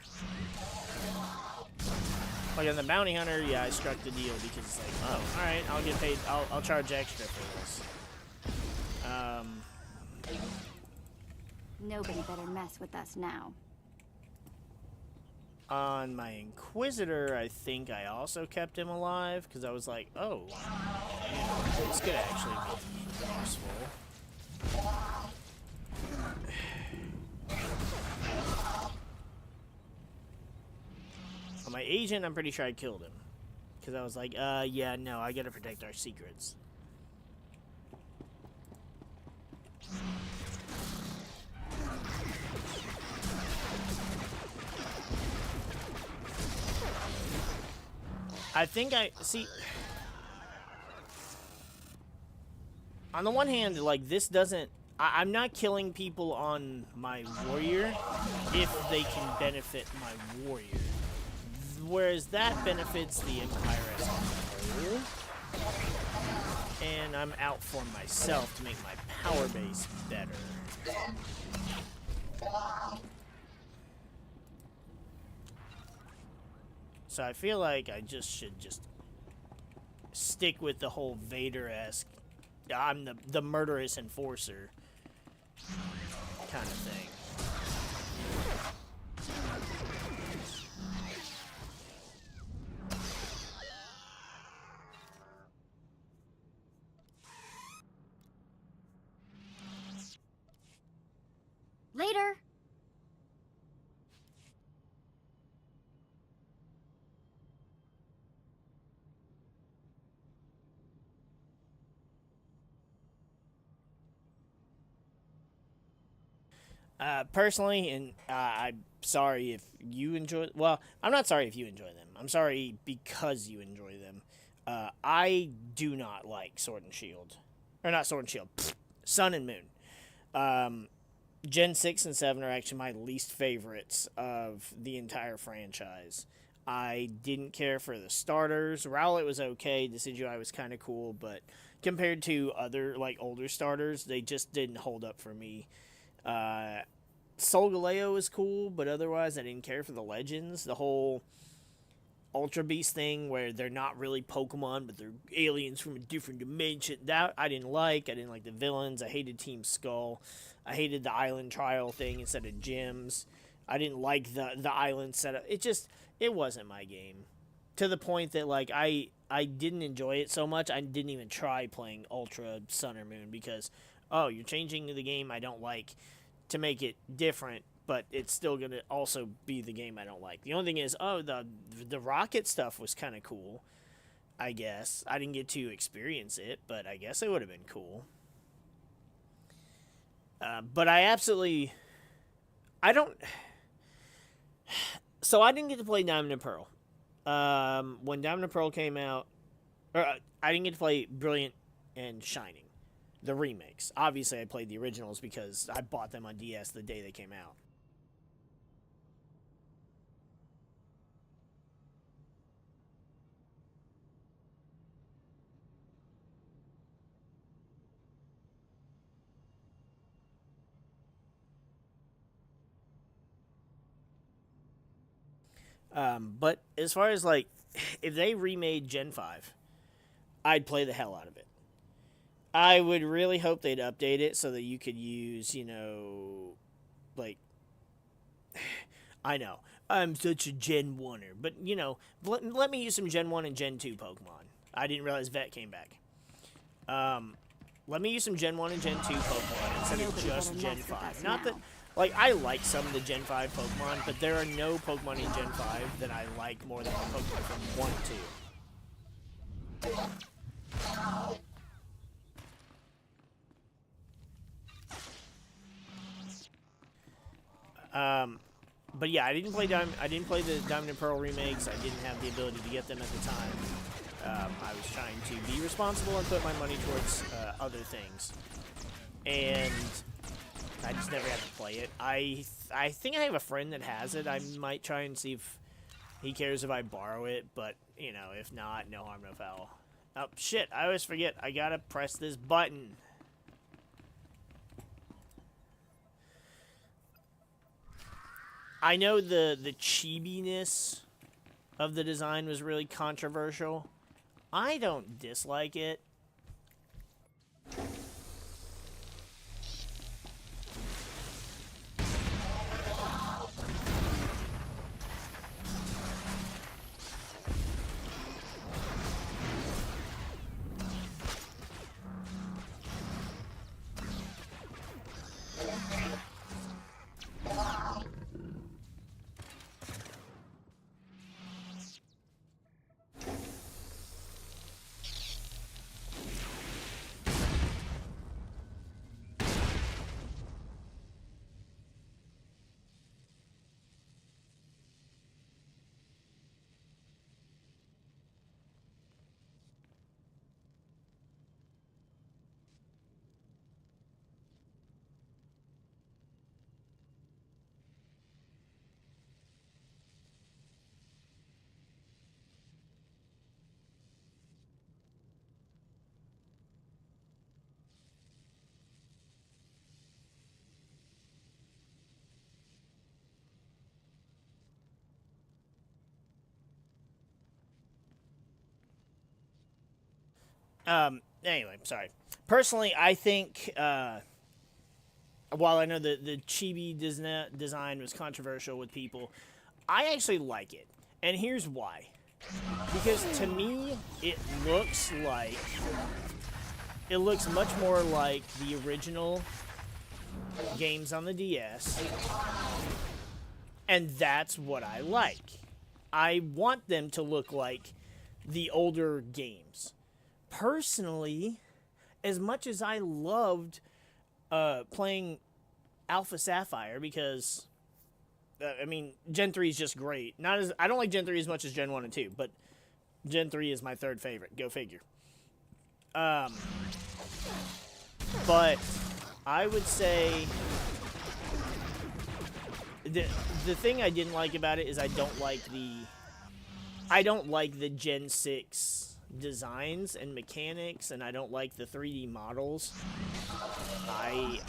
like on the Bounty Hunter, yeah, I struck the deal because it's like, oh, alright, I'll get paid, I'll charge extra for this. Nobody better mess with us now. On my Inquisitor, I think I also kept him alive, because I was like, oh, man, this could actually be useful. On my Agent, I'm pretty sure I killed him, because I was like, yeah, no, I gotta protect our secrets. I think see, on the one hand, like, this doesn't, I'm not killing people on my warrior if they can benefit my warrior. Whereas that benefits the Empire as a whole. And I'm out for myself to make my power base better. So I feel like I should stick with the whole Vader-esque, I'm the murderous enforcer kind of thing. Later. Personally, and I'm sorry if you enjoy... Well, I'm not sorry if you enjoy them. I'm sorry because you enjoy them. I do not like Sword and Shield. Or not Sword and Shield. Sun and Moon. Gen 6 and 7 are actually my least favorites of the entire franchise. I didn't care for the starters. Rowlet was okay. Decidueye was kind of cool, but compared to other, like, older starters, they just didn't hold up for me. Solgaleo was cool, but otherwise I didn't care for the legends. The whole Ultra Beast thing where they're not really Pokemon, but they're aliens from a different dimension. That I didn't like. I didn't like the villains. I hated Team Skull. I hated the island trial thing instead of gyms. I didn't like the island setup. It wasn't my game. To the point that, like, I didn't enjoy it so much, I didn't even try playing Ultra Sun or Moon because, oh, you're changing the game I don't like to make it different, but it's still going to also be the game I don't like. The only thing is, oh, the rocket stuff was kind of cool, I guess. I didn't get to experience it, but I guess it would have been cool. But I absolutely... So I didn't get to play Diamond and Pearl. When Diamond and Pearl came out... I didn't get to play Brilliant and Shining. The remakes. Obviously, I played the originals because I bought them on DS the day they came out. But as far as, like, if they remade Gen 5, I'd play the hell out of it. I would really hope they'd update it so that you could use, you know, like, I know, I'm such a Gen 1er, but, you know, let me use some Gen 1 and Gen 2 Pokemon. I didn't realize Vet came back. Let me use some Gen 1 and Gen 2 Pokemon instead of just Gen 5. Not that, like, I like some of the Gen 5 Pokemon, but there are no Pokemon in Gen 5 that I like more than the Pokemon from 1 and 2. But yeah, I didn't play the Diamond and Pearl remakes. I didn't have the ability to get them at the time. I was trying to be responsible and put my money towards other things, and I just never got to play it. I think I have a friend that has it. I might try and see if he cares if I borrow it, but you know, if not, no harm, no foul. Oh shit! I always forget. I gotta press this button. I know the chibi-ness of the design was really controversial. I don't dislike it. Anyway, sorry. Personally, I think, while I know the chibi design was controversial with people, I actually like it. And here's why. Because to me, it looks much more like the original games on the DS. And that's what I like. I want them to look like the older games. Personally, as much as I loved playing Alpha Sapphire, because I mean, Gen 3 is just great. I don't like Gen 3 as much as Gen 1 and 2, but Gen 3 is my third favorite. Go figure. But I would say the thing I didn't like about it is I don't like the Gen 6 designs and mechanics, and I don't like the 3D models. I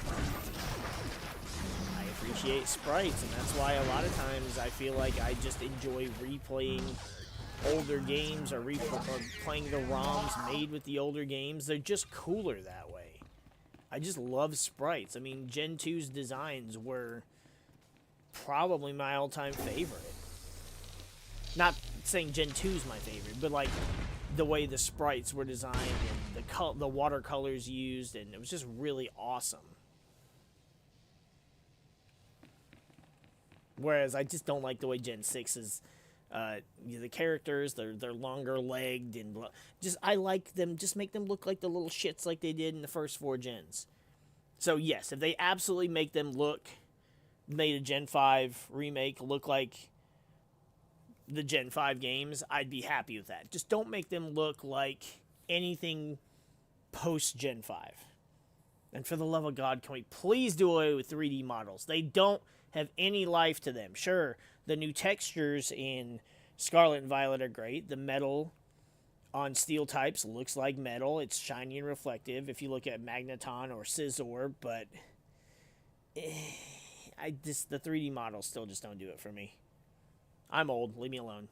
appreciate sprites, and that's why a lot of times I feel like I just enjoy replaying older games or playing the ROMs made with the older games. They're just cooler that way. I just love sprites. I mean, Gen 2's designs were probably my all-time favorite. Not saying Gen 2's my favorite, but like the way the sprites were designed and the watercolors used, and it was just really awesome. Whereas I just don't like the way Gen 6 is, the characters, they're longer legged, and I like them, just make them look like the little shits like they did in the first 4 gens. So yes, if they absolutely made a Gen 5 remake look like the Gen 5 games, I'd be happy with that. Just don't make them look like anything post-Gen 5. And for the love of God, can we please do away with 3D models? They don't have any life to them. Sure, the new textures in Scarlet and Violet are great. The metal on steel types looks like metal. It's shiny and reflective if you look at Magneton or Scizor, but the 3D models still just don't do it for me. I'm old. Leave me alone.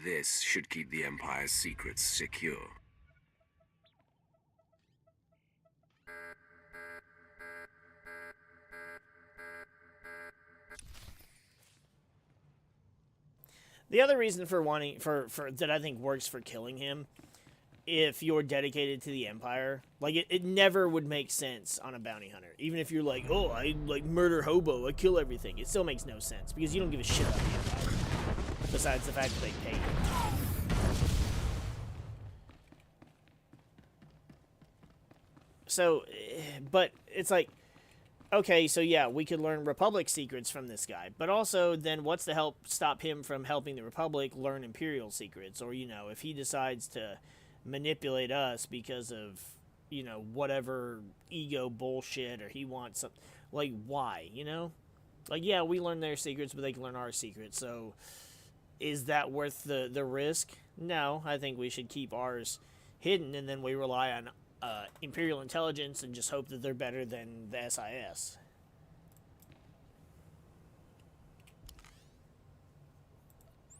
This should keep the Empire's secrets secure. The other reason for that I think works for killing him, if you're dedicated to the Empire, like it never would make sense on a bounty hunter. Even if you're like, oh, I like murder hobo, I kill everything. It still makes no sense because you don't give a shit about the Empire. besides the fact that they paid. So, but it's like, okay, so yeah, we could learn Republic secrets from this guy, but also then what's to help stop him from helping the Republic learn Imperial secrets? Or, you know, if he decides to manipulate us because of, you know, whatever ego bullshit, or he wants something, like, why, you know? Like, yeah, we learn their secrets, but they can learn our secrets, so is that worth the risk? No, I think we should keep ours hidden, and then we rely on Imperial intelligence and just hope that they're better than the SIS.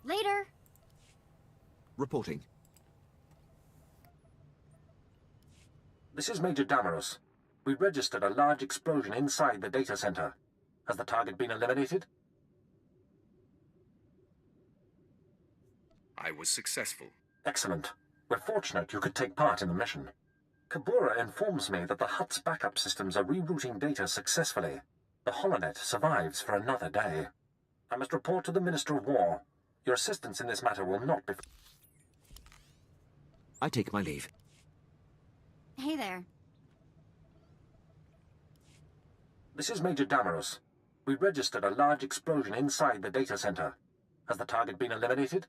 Later. Reporting. This is Major Damaros. We registered a large explosion inside the data center. Has the target been eliminated? I was successful. Excellent. We're fortunate you could take part in the mission. Kabura informs me that the Hutt's backup systems are rerouting data successfully. The Holonet survives for another day. I must report to the Minister of War. Your assistance in this matter will not be... I take my leave. Hey there. This is Major Damaros. We registered a large explosion inside the data center. Has the target been eliminated?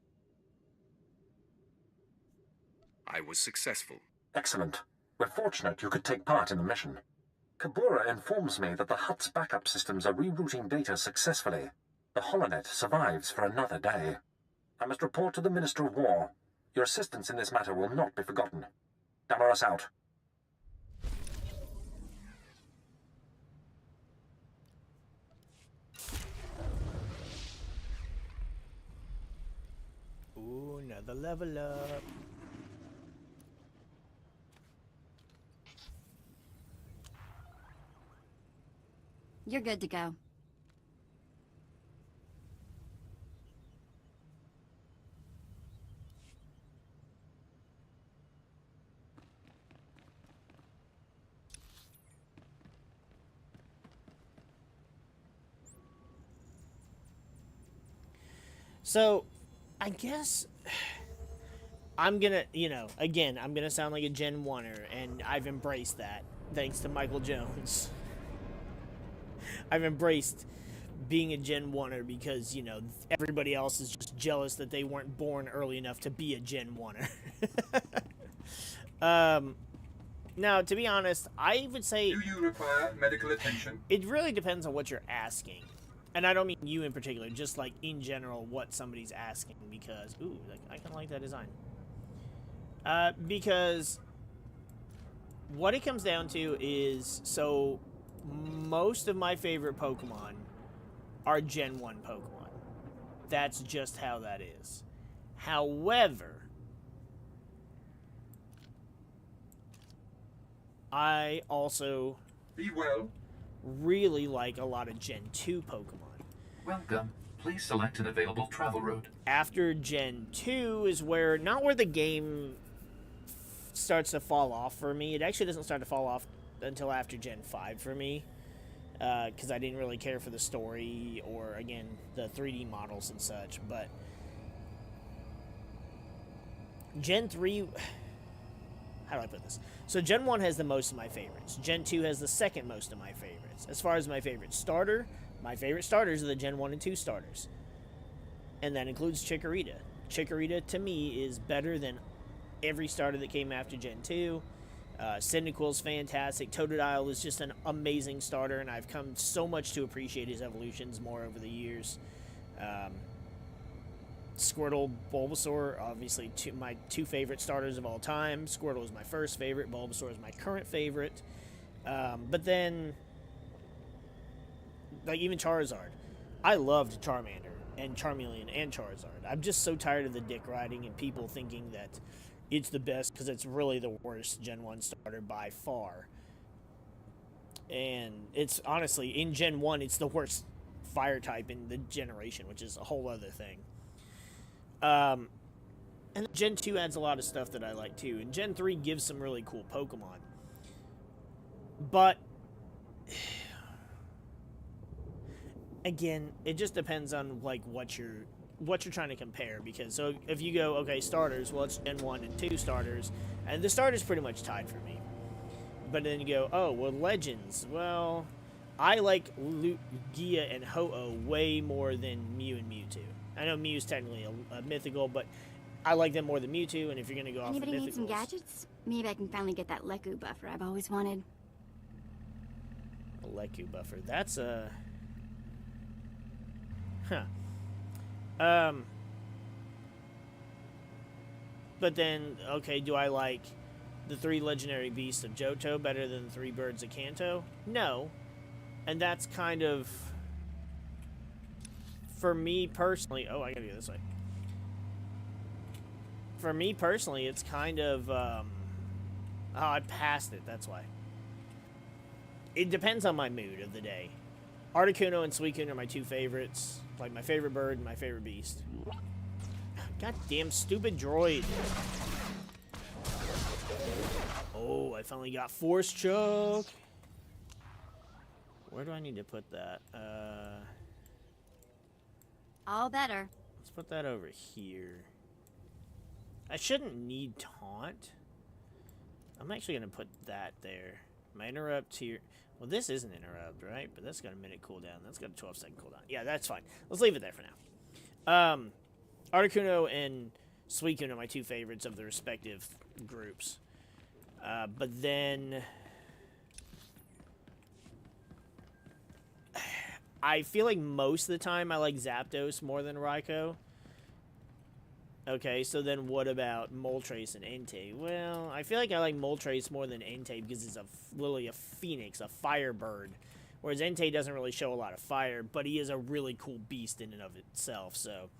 I was successful. Excellent. We're fortunate you could take part in the mission. Kabura informs me that the Hutt's backup systems are rerouting data successfully. The Holonet survives for another day. I must report to the Minister of War. Your assistance in this matter will not be forgotten. Damaros out. Ooh, another level up. You're good to go. So, I guess I'm gonna, you know, again, I'm gonna sound like a Gen 1er, and I've embraced that, thanks to Michael Jones. I've embraced being a Gen 1er because, you know, everybody else is just jealous that they weren't born early enough to be a Gen 1er. Now, to be honest, I would say... Do you require medical attention? It really depends on what you're asking. And I don't mean you in particular, just like in general what somebody's asking, because... Ooh, I kind of like that design. Because what it comes down to is... So, most of my favorite Pokemon are Gen 1 Pokemon. That's just how that is. However... I also really like a lot of Gen 2 Pokemon. Welcome. Please select an available travel road. After Gen 2 is where, not where the game starts to fall off for me. It actually doesn't start to fall off until after Gen 5 for me. Because I didn't really care for the story or, again, the 3D models and such. But Gen 3... How do I put this? So Gen 1 has the most of my favorites. Gen 2 has the second most of my favorites. As far as my favorite starter, my favorite starters are the Gen 1 and 2 starters. And that includes Chikorita. Chikorita, to me, is better than every starter that came after Gen 2. Cyndaquil's fantastic. Totodile is just an amazing starter, and I've come so much to appreciate his evolutions more over the years. Squirtle, Bulbasaur, obviously my two favorite starters of all time. Squirtle is my first favorite. Bulbasaur is my current favorite. But then, like even Charizard. I loved Charmander and Charmeleon and Charizard. I'm just so tired of the dick riding and people thinking that it's the best because it's really the worst Gen 1 starter by far. And it's honestly, in Gen 1, it's the worst fire type in the generation, which is a whole other thing. And Gen 2 adds a lot of stuff that I like too. And Gen 3 gives some really cool Pokemon. But, again, it just depends on, like, what you're what you're trying to compare, because so if you go, okay, starters, well, it's Gen 1 and 2 starters, and the starters pretty much tied for me. But then you go, oh, well, legends, well, I like Lugia and Ho-Oh way more than Mew and Mewtwo. I know Mew's technically a mythical, but I like them more than Mewtwo, and if you're going to go off the mythicals... Anybody need some gadgets? Maybe I can finally get that Leku buffer I've always wanted. A Leku buffer. That's a... Huh. But then, okay, do I like the 3 legendary beasts of Johto better than the 3 birds of Kanto? No. And that's kind of... For me personally... Oh, I gotta go this way. For me personally, it's kind of... Oh, I passed it, that's why. It depends on my mood of the day. Articuno and Suicune are my 2 favorites. Like, my favorite bird and my favorite beast. Goddamn stupid droid. Oh, I finally got Force Choke. Where do I need to put that? All better. Let's put that over here. I shouldn't need Taunt. I'm actually going to put that there. My Interrupt here. Well, this is an Interrupt, right? But that's got a minute cooldown. That's got a 12-second cooldown. Yeah, that's fine. Let's leave it there for now. Articuno and Suicune are my 2 favorites of the respective groups. But then... I feel like most of the time I like Zapdos more than Raikou. Okay, so then what about Moltres and Entei? Well, I feel like I like Moltres more than Entei because it's literally a phoenix, a firebird. Whereas Entei doesn't really show a lot of fire, but he is a really cool beast in and of itself, so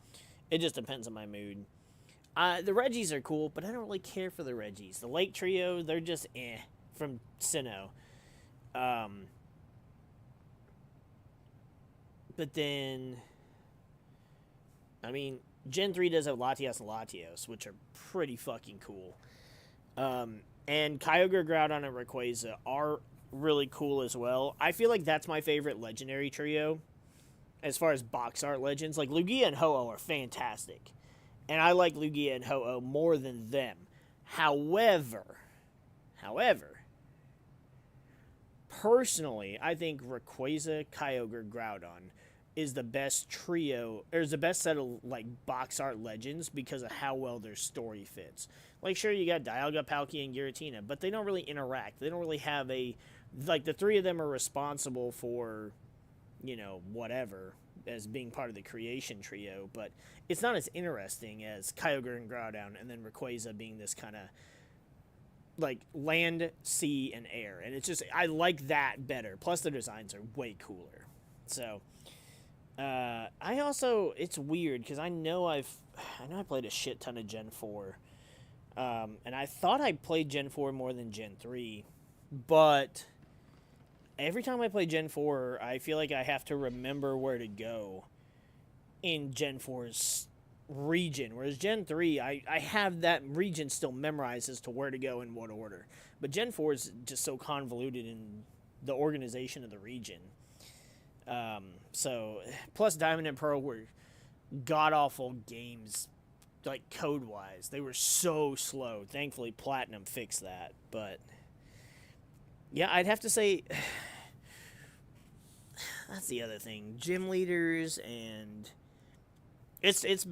it just depends on my mood. The Regis are cool, but I don't really care for the Regis. The Lake Trio, they're just from Sinnoh. But then, I mean, Gen 3 does have Latias and Latios, which are pretty fucking cool. And Kyogre, Groudon, and Rayquaza are really cool as well. I feel like that's my favorite legendary trio as far as box art legends. Like, Lugia and Ho-Oh are fantastic. And I like Lugia and Ho-Oh more than them. However, personally, I think Rayquaza, Kyogre, Groudon is the best trio, or is the best set of, like, box art legends because of how well their story fits. Like, sure, you got Dialga, Palkia, and Giratina, but they don't really interact. They don't really have a, like, the 3 of them are responsible for, you know, whatever, as being part of the creation trio, but it's not as interesting as Kyogre and Groudon, and then Rayquaza being this kind of, like, land, sea, and air. And it's just, I like that better. Plus, the designs are way cooler. So... I also, it's weird, because I know I played a shit ton of Gen 4, and I thought I played Gen 4 more than Gen 3, but every time I play Gen 4, I feel like I have to remember where to go in Gen 4's region, whereas Gen 3, I have that region still memorized as to where to go in what order, but Gen 4 is just so convoluted in the organization of the region. So, plus Diamond and Pearl were god-awful games, like, code-wise. They were so slow. Thankfully, Platinum fixed that, but... Yeah, I'd have to say... That's the other thing. Gym leaders and... It's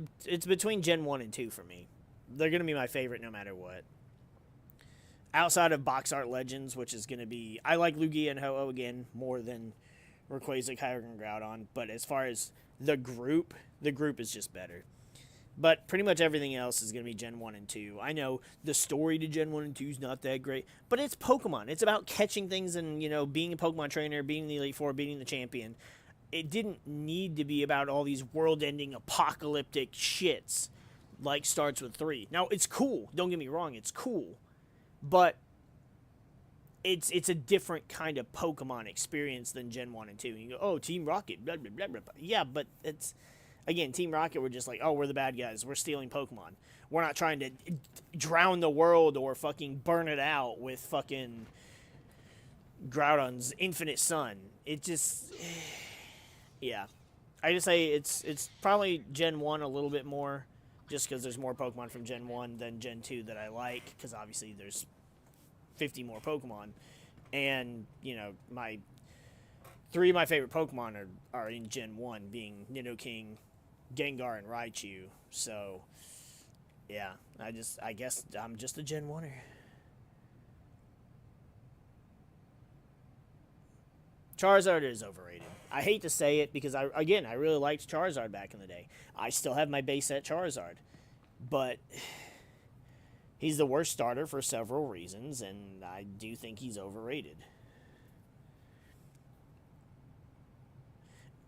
between Gen 1 and 2 for me. They're going to be my favorite no matter what. Outside of Box Art Legends, which is going to be... I like Lugia and Ho-Oh again more than... Rayquaza, Kyogre, and Groudon, but as far as the group is just better. But pretty much everything else is going to be Gen 1 and 2. I know the story to Gen 1 and 2 is not that great, but it's Pokemon. It's about catching things and, you know, being a Pokemon trainer, beating the Elite Four, beating the champion. It didn't need to be about all these world-ending apocalyptic shits like starts with 3. Now, it's cool. Don't get me wrong, it's cool. But... It's a different kind of Pokemon experience than Gen 1 and 2. You go, oh, Team Rocket, blah, blah, blah, blah. Yeah, but it's... Again, Team Rocket were just like, oh, we're the bad guys. We're stealing Pokemon. We're not trying to drown the world or fucking burn it out with fucking Groudon's infinite sun. It just... Yeah. I just say it's probably Gen 1 a little bit more, just because there's more Pokemon from Gen 1 than Gen 2 that I like, because obviously there's 50 more Pokemon. And, you know, three of my favorite Pokemon are in Gen 1, being Nidoking, Gengar, and Raichu. So, yeah, I guess I'm just a Gen 1er. Charizard is overrated. I hate to say it because, I really liked Charizard back in the day. I still have my base set Charizard. But he's the worst starter for several reasons, and I do think he's overrated.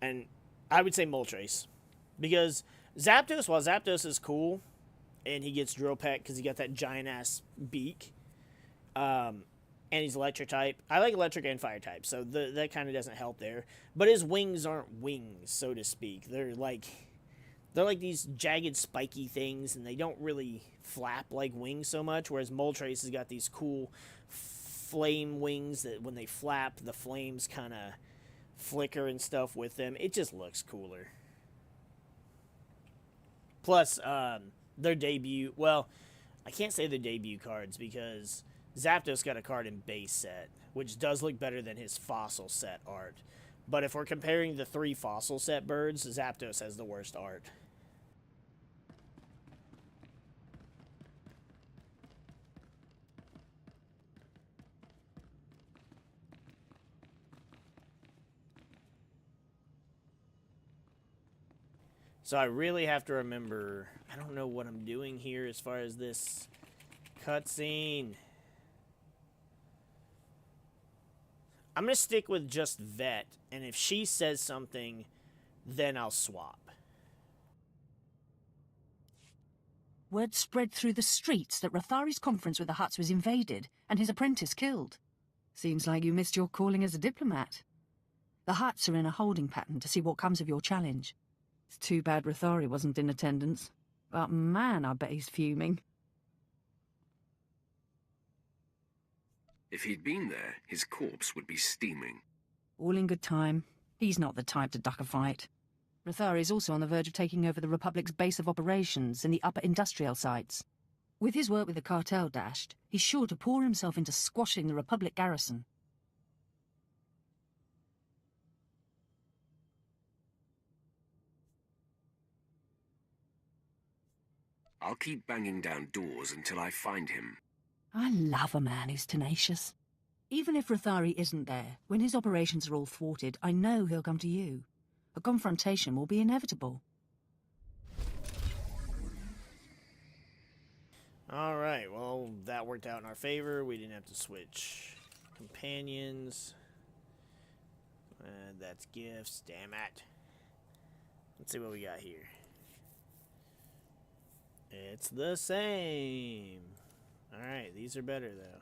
And I would say Moltres. Because Zapdos, while Zapdos is cool, and he gets Drill Peck because he got that giant-ass beak, and he's electric type. I like electric and fire type, so that kind of doesn't help there. But his wings aren't wings, so to speak. They're like these jagged, spiky things, and they don't really flap like wings so much, whereas Moltres has got these cool flame wings that when they flap, the flames kind of flicker and stuff with them. It just looks cooler. Plus, their debut... Well, I can't say their debut cards because Zapdos got a card in base set, which does look better than his fossil set art. But if we're comparing the 3 fossil set birds, Zapdos has the worst art. So I really have to remember, I don't know what I'm doing here as far as this cutscene. I'm going to stick with just Vet, and if she says something, then I'll swap. Word spread through the streets that Rathari's conference with the Hutts was invaded and his apprentice killed. Seems like you missed your calling as a diplomat. The Hutts are in a holding pattern to see what comes of your challenge. It's too bad Rathari wasn't in attendance. But man, I bet he's fuming. If he'd been there, his corpse would be steaming. All in good time. He's not the type to duck a fight. Rathari is also on the verge of taking over the Republic's base of operations in the upper industrial sites. With his work with the cartel dashed, he's sure to pour himself into squashing the Republic garrison. I'll keep banging down doors until I find him. I love a man who's tenacious. Even if Rathari isn't there, when his operations are all thwarted, I know he'll come to you. A confrontation will be inevitable. Alright, well, that worked out in our favor. We didn't have to switch companions. That's gifts, damn it. Let's see what we got here. It's the same. Alright, these are better, though.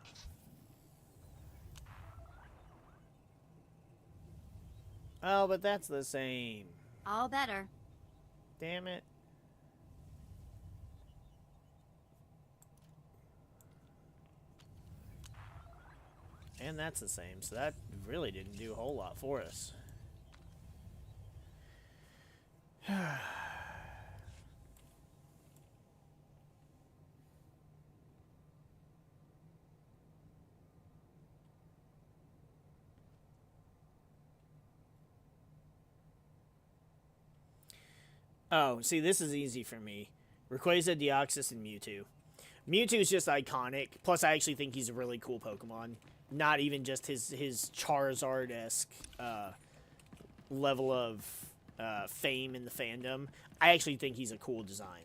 Oh, but that's the same. All better. Damn it. And that's the same, so that really didn't do a whole lot for us. Oh, see, this is easy for me. Rayquaza, Deoxys, and Mewtwo. Mewtwo is just iconic. Plus, I actually think he's a really cool Pokemon. Not even just his Charizard-esque level of fame in the fandom. I actually think he's a cool design.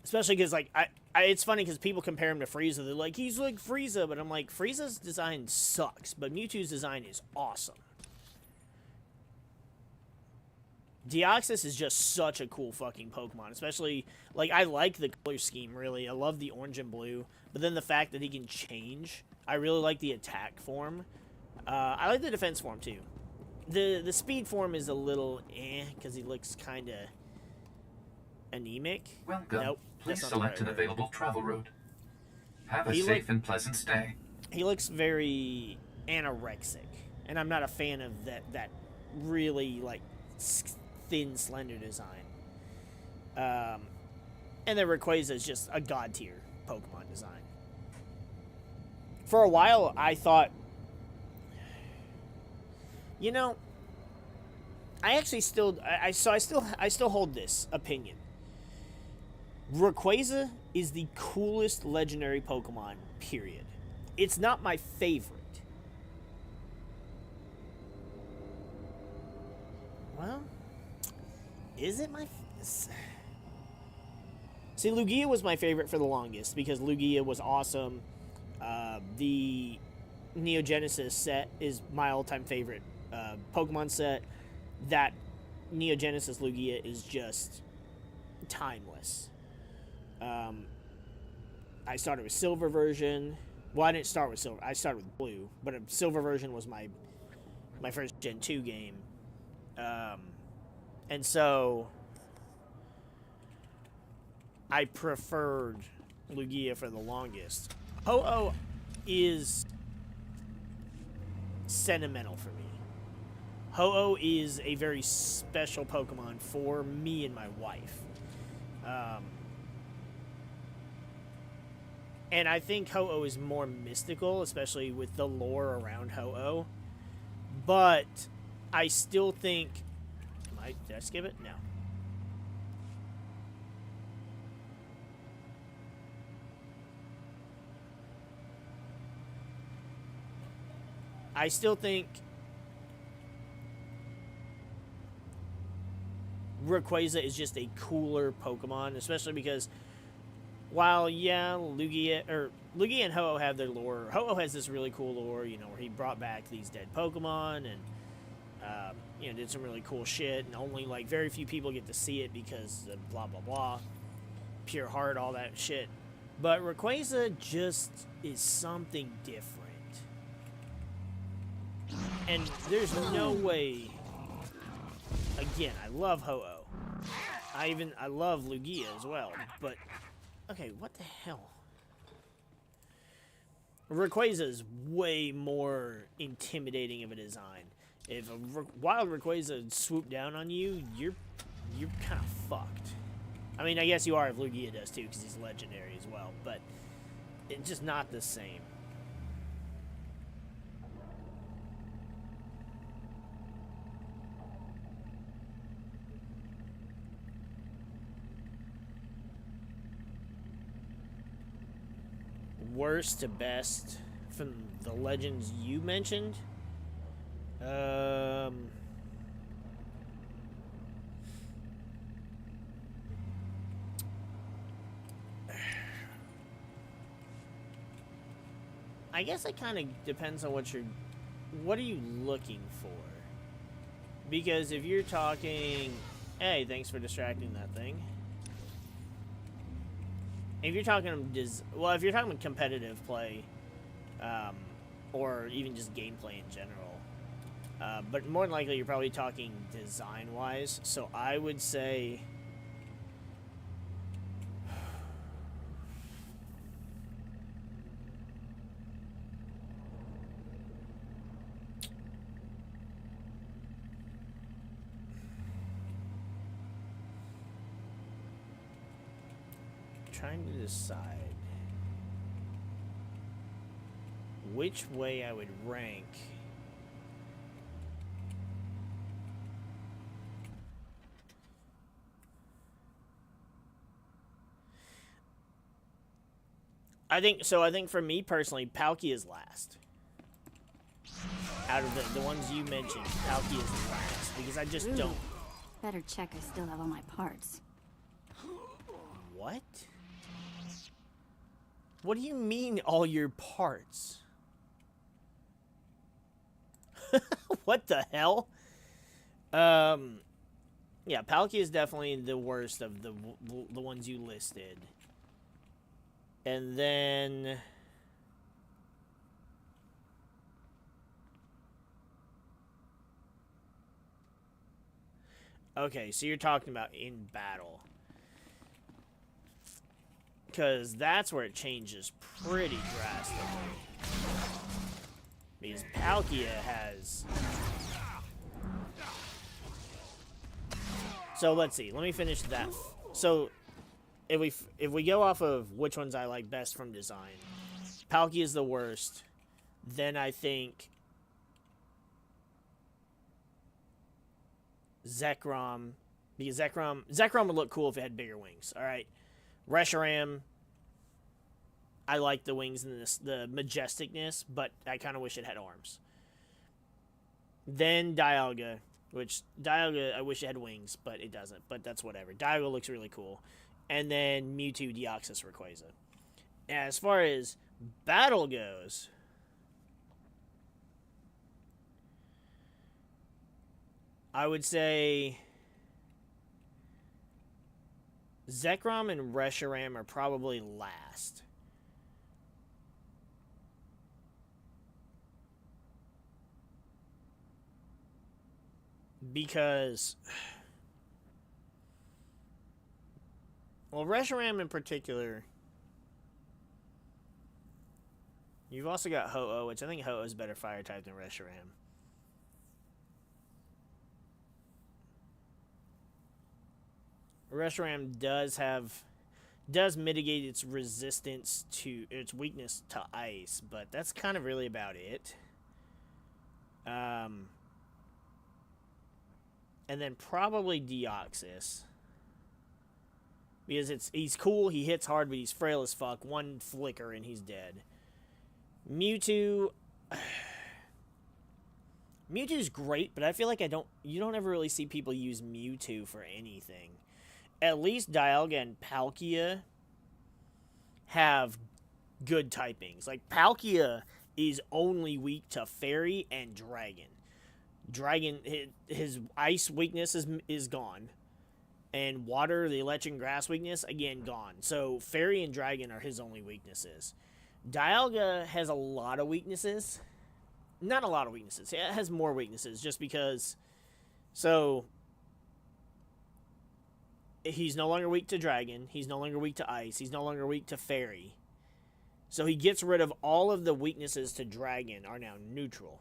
Especially because, like, it's funny because people compare him to Frieza. They're like, he's like Frieza. But I'm like, Frieza's design sucks. But Mewtwo's design is awesome. Deoxys is just such a cool fucking Pokemon, especially, like, I like the color scheme, really. I love the orange and blue, but then the fact that he can change, I really like the attack form. I like the defense form, too. The speed form is a little because he looks kind of anemic. Welcome. Nope. Please select an available travel route. Have a safe and pleasant stay. He looks very anorexic, and I'm not a fan of that really, like, thin, slender design. And then Rayquaza is just a god-tier Pokemon design. For a while, I thought, you know, I actually still, I still hold this opinion. Rayquaza is the coolest legendary Pokemon, period. It's not my favorite. Well, is it my... See, Lugia was my favorite for the longest, because Lugia was awesome. The Neo Genesis set is my all-time favorite Pokemon set. That Neo Genesis Lugia is just timeless. I started with Silver version. Well, I didn't start with Silver. I started with Blue, but a Silver version was my first Gen 2 game. And so I preferred Lugia for the longest. Ho-Oh is sentimental for me. Ho-Oh is a very special Pokemon for me and my wife. And I think Ho-Oh is more mystical, especially with the lore around Ho-Oh. But I still think... Did I skip it? No. I still think Rayquaza is just a cooler Pokemon, especially because while, yeah, Lugia and Ho-Oh have their lore. Ho-Oh has this really cool lore, you know, where he brought back these dead Pokemon and, you know, did some really cool shit, and only, like, very few people get to see it because of blah, blah, blah. Pure heart, all that shit. But Rayquaza just is something different. And there's no way... Again, I love Ho-Oh. I love Lugia as well, but... Okay, what the hell? Rayquaza is way more intimidating of a design. If a wild Rayquaza swooped down on you, you're kind of fucked. I mean, I guess you are if Lugia does too, because he's legendary as well, but it's just not the same. Worst to best from the legends you mentioned. I guess it kind of depends on what are you looking for? Because if you're talking, hey, thanks for distracting that thing. If you're talking, if you're talking competitive play, or even just gameplay in general, but more than likely you're probably talking design-wise. So I would say, trying to decide which way I would rank. I think for me personally, Palkia is last. Out of the ones you mentioned, Palkia is last because I just don't. Better check I still have all my parts. What? What do you mean, all your parts? What the hell? Yeah, Palkia is definitely the worst of the ones you listed. And then... Okay, so you're talking about in battle. Because that's where it changes pretty drastically. Because Palkia has So let's see. Let me finish that. So if we go off of which ones I like best from design, Palkia is the worst. Then I think Zekrom, because Zekrom would look cool if it had bigger wings. All right, Reshiram, I like the wings and the majesticness, but I kind of wish it had arms. Then Dialga, which Dialga I wish it had wings, but it doesn't. But that's whatever. Dialga looks really cool. And then Mewtwo, Deoxys, Rayquaza. As far as battle goes, I would say Zekrom and Reshiram are probably last. Because, well, Reshiram in particular, you've also got Ho-Oh, which I think Ho-Oh is better fire type than Reshiram. Reshiram does mitigate its resistance to its weakness to ice, but that's kind of really about it. And then probably Deoxys, because he's cool, he hits hard, but he's frail as fuck. One flicker and he's dead. Mewtwo's great, but I feel like you don't ever really see people use Mewtwo for anything. At least Dialga and Palkia have good typings. Like, Palkia is only weak to Fairy and Dragon. Dragon, his ice weakness is gone. And water, the electric and grass weakness, again, gone. So, Fairy and Dragon are his only weaknesses. Dialga has a lot of weaknesses. Not a lot of weaknesses. It has more weaknesses just because... So... He's no longer weak to Dragon. He's no longer weak to Ice. He's no longer weak to Fairy. So he gets rid of all of the weaknesses to Dragon are now neutral.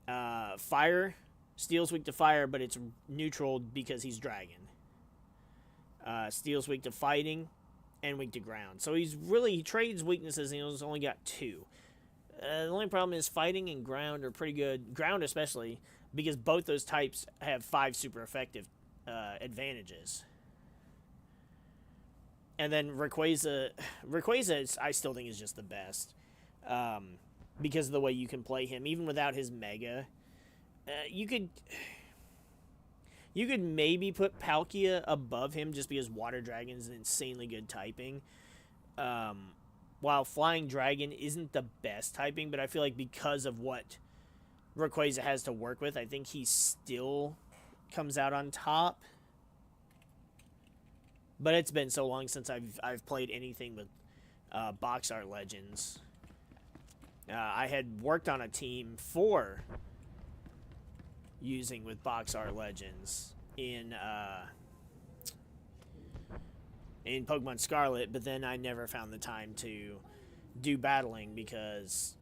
Fire. Steel's weak to Fire, but it's neutral because he's Dragon. Steel's weak to Fighting and weak to Ground. So he trades weaknesses and he's only got 2. The only problem is Fighting and Ground are pretty good. Ground especially, because both those types have 5 super effective advantages. And then Rayquaza I still think is just the best, because of the way you can play him even without his Mega. You could maybe put Palkia above him just because Water Dragon is an insanely good typing, while Flying Dragon isn't the best typing, but I feel like because of what Rayquaza has to work with, I think he still comes out on top. But it's been so long since I've played anything with Box Art Legends. I had worked on a team for using with Box Art Legends in Pokemon Scarlet, but then I never found the time to do battling because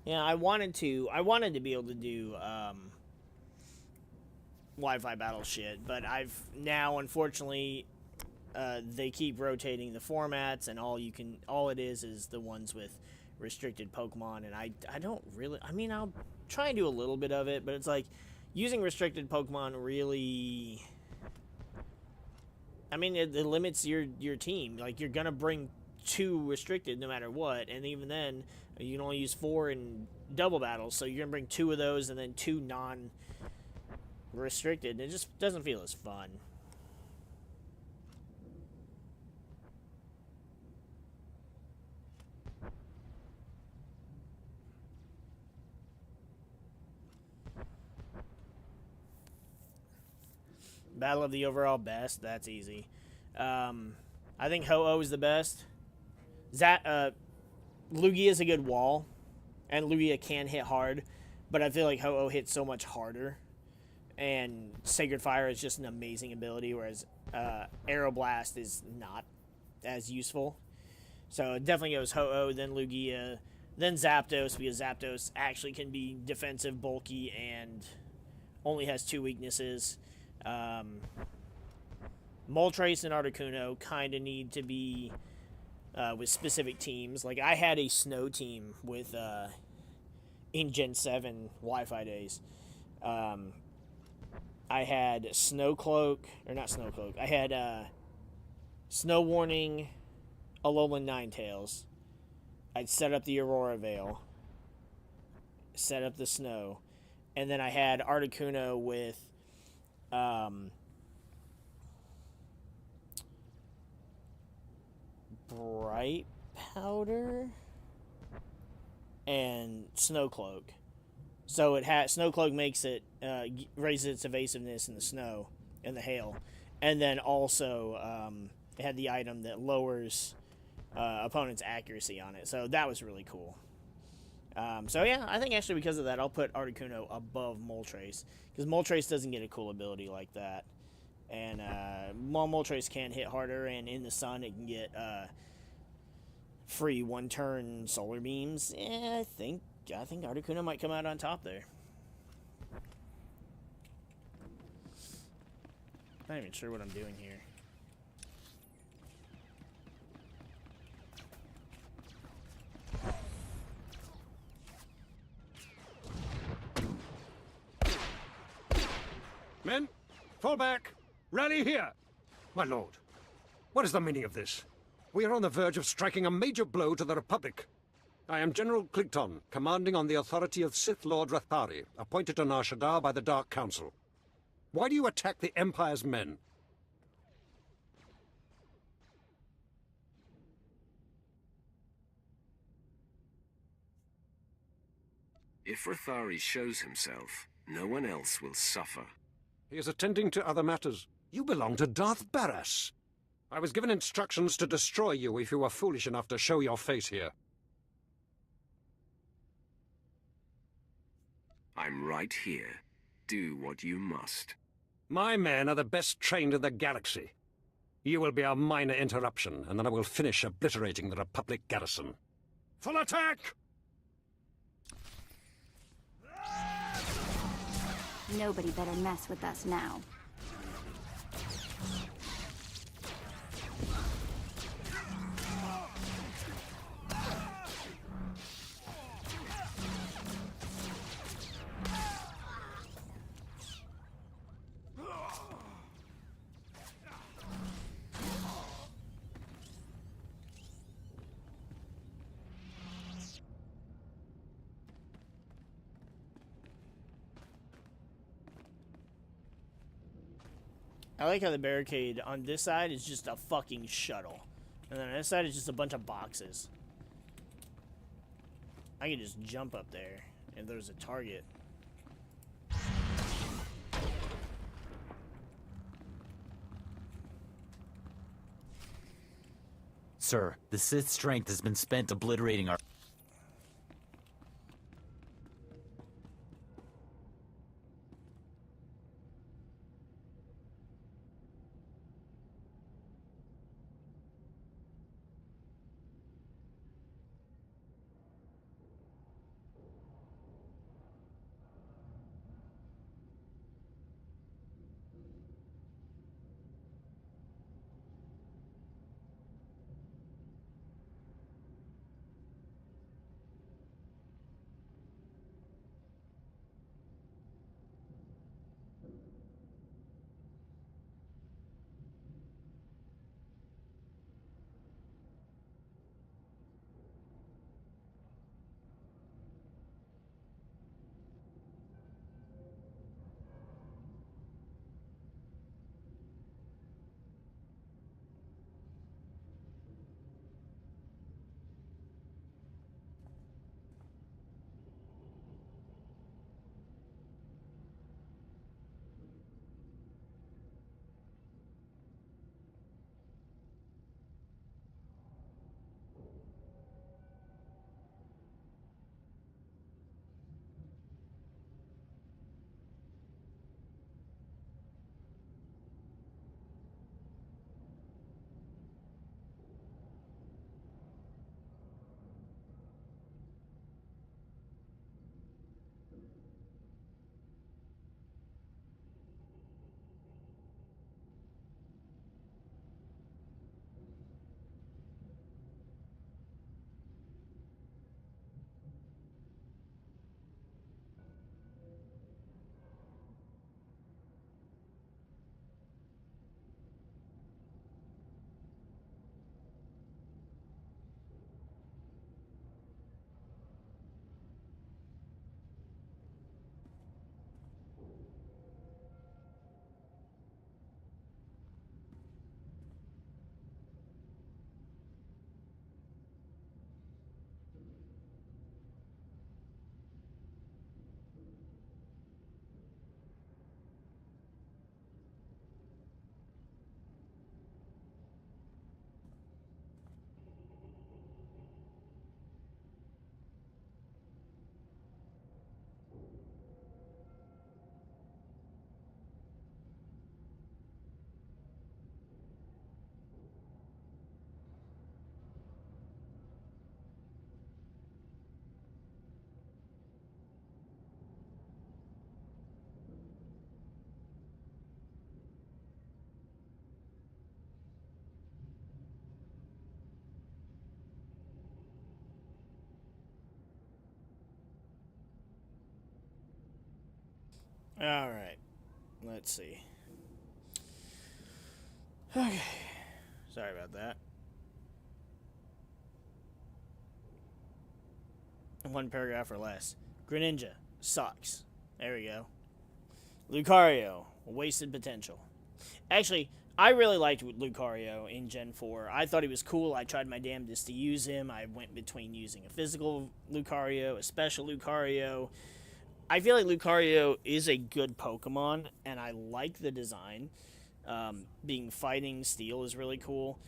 yeah, I wanted to be able to do Wi-Fi battle shit, but I've now, unfortunately, they keep rotating the formats, and all it is the ones with restricted Pokemon, and I don't really, I mean, I'll try and do a little bit of it, but it's like, using restricted Pokemon really, I mean, it limits your team. Like, you're gonna bring 2 restricted no matter what, and even then you can only use 4 in double battles, so you're gonna bring 2 of those and then 2 non-restricted, and it just doesn't feel as fun. Battle of the overall best. That's easy. I think Ho-Oh is the best. Lugia is a good wall, and Lugia can hit hard, but I feel like Ho-Oh hits so much harder. And Sacred Fire is just an amazing ability, whereas Aeroblast is not as useful. So it definitely goes Ho-Oh, then Lugia, then Zapdos, because Zapdos actually can be defensive, bulky, and only has 2 weaknesses. Moltres and Articuno kind of need to be with specific teams. Like, I had a snow team with in Gen 7 Wi-Fi days. I had Snowcloak, or not Snowcloak, I had Snow Warning, Alolan Ninetales. I'd set up the Aurora Veil, set up the snow, and then I had Articuno with Bright Powder and Snowcloak. So Snowcloak makes it raises its evasiveness in the snow and the hail, and then also it had the item that lowers opponent's accuracy on it. So that was really cool. So yeah, I think actually because of that, I'll put Articuno above Moltres, because Moltres doesn't get a cool ability like that, and while Moltres can hit harder, and in the sun it can get free 1-turn solar beams. I think Articuno might come out on top there. Not even sure what I'm doing here. Men, fall back. Rally here. My lord, what is the meaning of this? We are on the verge of striking a major blow to the Republic. I am General Cligton, commanding on the authority of Sith Lord Rathari, appointed to Nar Shaddaa by the Dark Council. Why do you attack the Empire's men? If Rathari shows himself, no one else will suffer. He is attending to other matters. You belong to Darth Baras. I was given instructions to destroy you if you were foolish enough to show your face here. I'm right here. Do what you must. My men are the best trained in the galaxy. You will be a minor interruption, and then I will finish obliterating the Republic garrison. Full attack! Nobody better mess with us now. I like how the barricade on this side is just a fucking shuttle. And then on this side is just a bunch of boxes. I can just jump up there if there's a target. Sir, the Sith's strength has been spent obliterating our... Alright. Let's see. Okay. Sorry about that. One paragraph or less. Greninja sucks. There we go. Lucario, wasted potential. Actually, I really liked Lucario in Gen 4. I thought he was cool. I tried my damnedest to use him. I went between using a physical Lucario, a special Lucario. I feel like Lucario is a good Pokemon, and I like the design. Being fighting steel is really cool.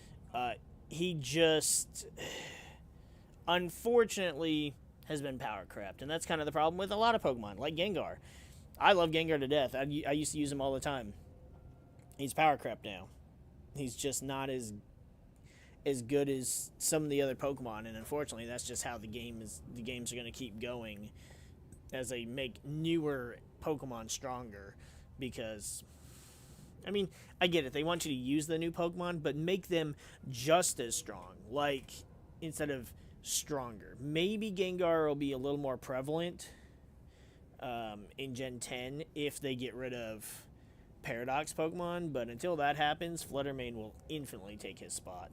He just, unfortunately, has been power crept, and that's kind of the problem with a lot of Pokemon, like Gengar. I love Gengar to death. I used to use him all the time. He's power crept now. He's just not as good as some of the other Pokemon, and unfortunately, that's just how the games are going to keep going as they make newer Pokemon stronger. Because, I mean, I get it. They want you to use the new Pokemon, but make them just as strong. Like, instead of stronger. Maybe Gengar will be a little more prevalent in Gen 10 if they get rid of Paradox Pokemon, but until that happens, Fluttermane will infinitely take his spot.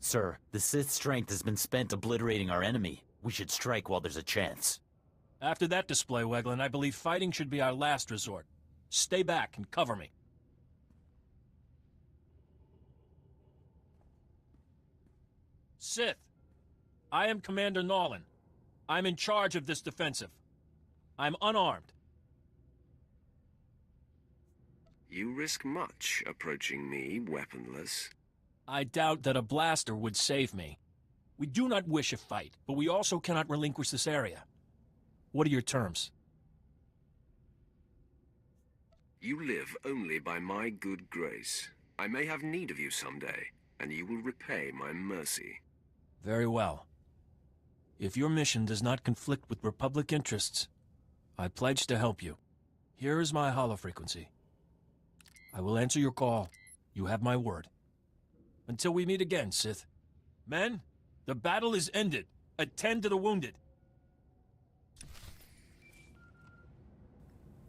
Sir, the Sith's strength has been spent obliterating our enemy. We should strike while there's a chance. After that display, Weglin, I believe fighting should be our last resort. Stay back and cover me. Sith, I am Commander Nolan. I'm in charge of this defensive. I'm unarmed. You risk much approaching me weaponless. I doubt that a blaster would save me. We do not wish a fight, but we also cannot relinquish this area. What are your terms? You live only by my good grace. I may have need of you someday, and you will repay my mercy. Very well. If your mission does not conflict with Republic interests, I pledge to help you. Here is my holofrequency. I will answer your call. You have my word. Until we meet again, Sith. Men, the battle is ended. Attend to the wounded.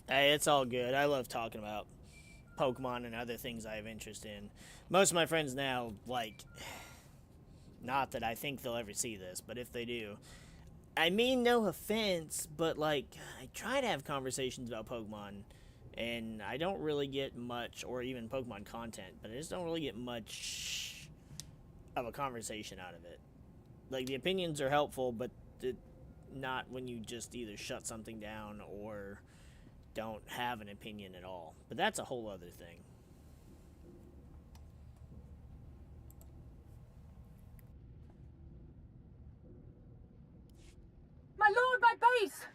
Hey, it's all good. I love talking about Pokemon and other things I have interest in. Most of my friends now, like, not that I think they'll ever see this, but if they do, I mean no offense, but, like, I try to have conversations about Pokemon, and I don't really get much, or even Pokemon content, but I just don't really get much of a conversation out of it. Like, the opinions are helpful, but not when you just either shut something down or don't have an opinion at all. But that's a whole other thing. My lord, my base!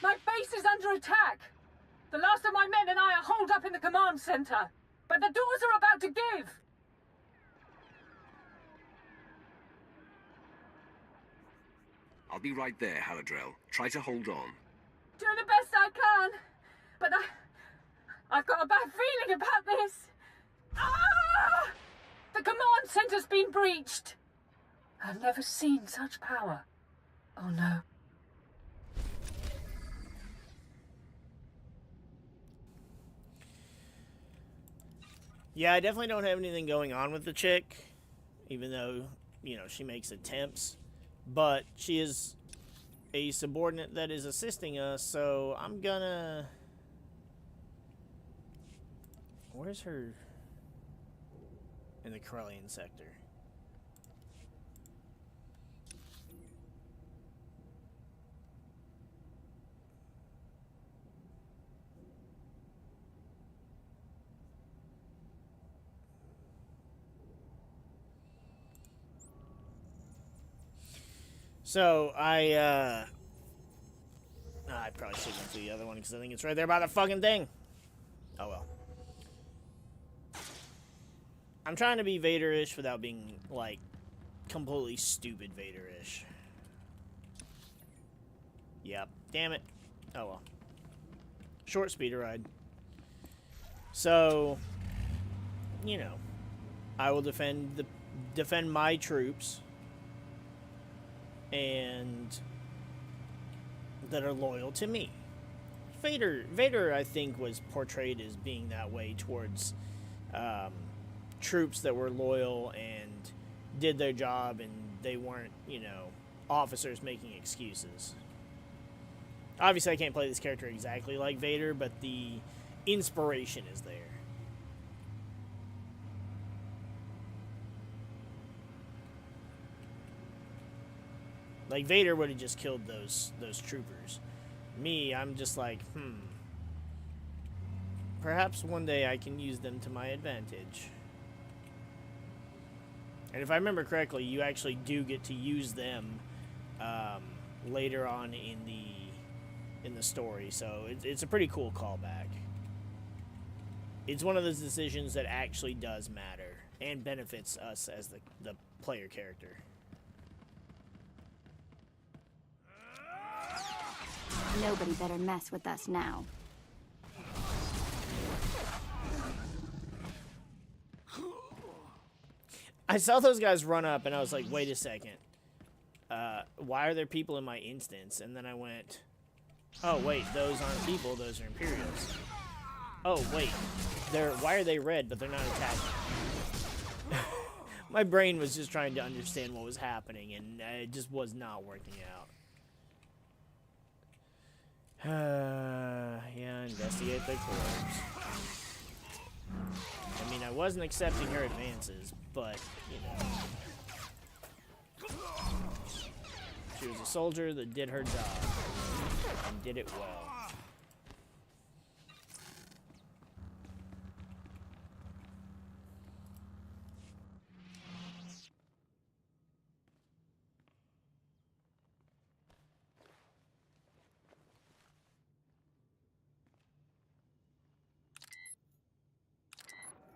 My base is under attack! The last of my men and I are holed up in the command center, but the doors are about to give! I'll be right there, Haladrel. Try to hold on. Doing the best I can, but I've got a bad feeling about this. Ah! The command center's been breached. I've never seen such power. Oh no. Yeah, I definitely don't have anything going on with the chick, even though, you know, she makes attempts. But she is a subordinate that is assisting us, so I'm gonna... Where's her... in the Corellian sector? So, I probably should go to the other one because I think it's right there by the fucking thing. Oh well. I'm trying to be Vader-ish without being, like, completely stupid Vader-ish. Yep. Damn it. Oh well. Short speeder ride. So, you know, I will defend my troops. And that are loyal to me. Vader, I think, was portrayed as being that way towards troops that were loyal and did their job, and they weren't, you know, officers making excuses. Obviously, I can't play this character exactly like Vader, but the inspiration is there. Like, Vader would have just killed those troopers. Me, I'm just like, perhaps one day I can use them to my advantage. And if I remember correctly, you actually do get to use them later on in the story, so it's a pretty cool callback. It's one of those decisions that actually does matter and benefits us as the player character. Nobody better mess with us now. I saw those guys run up, and I was like, wait a second. Why are there people in my instance? And then I went, oh, wait, those aren't people, those are Imperials. Oh, wait, why are they red, but they're not attacking? My brain was just trying to understand what was happening, and it just was not working out. Yeah, investigate the corpse. I mean, I wasn't accepting her advances, but, you know. She was a soldier that did her job, and did it well.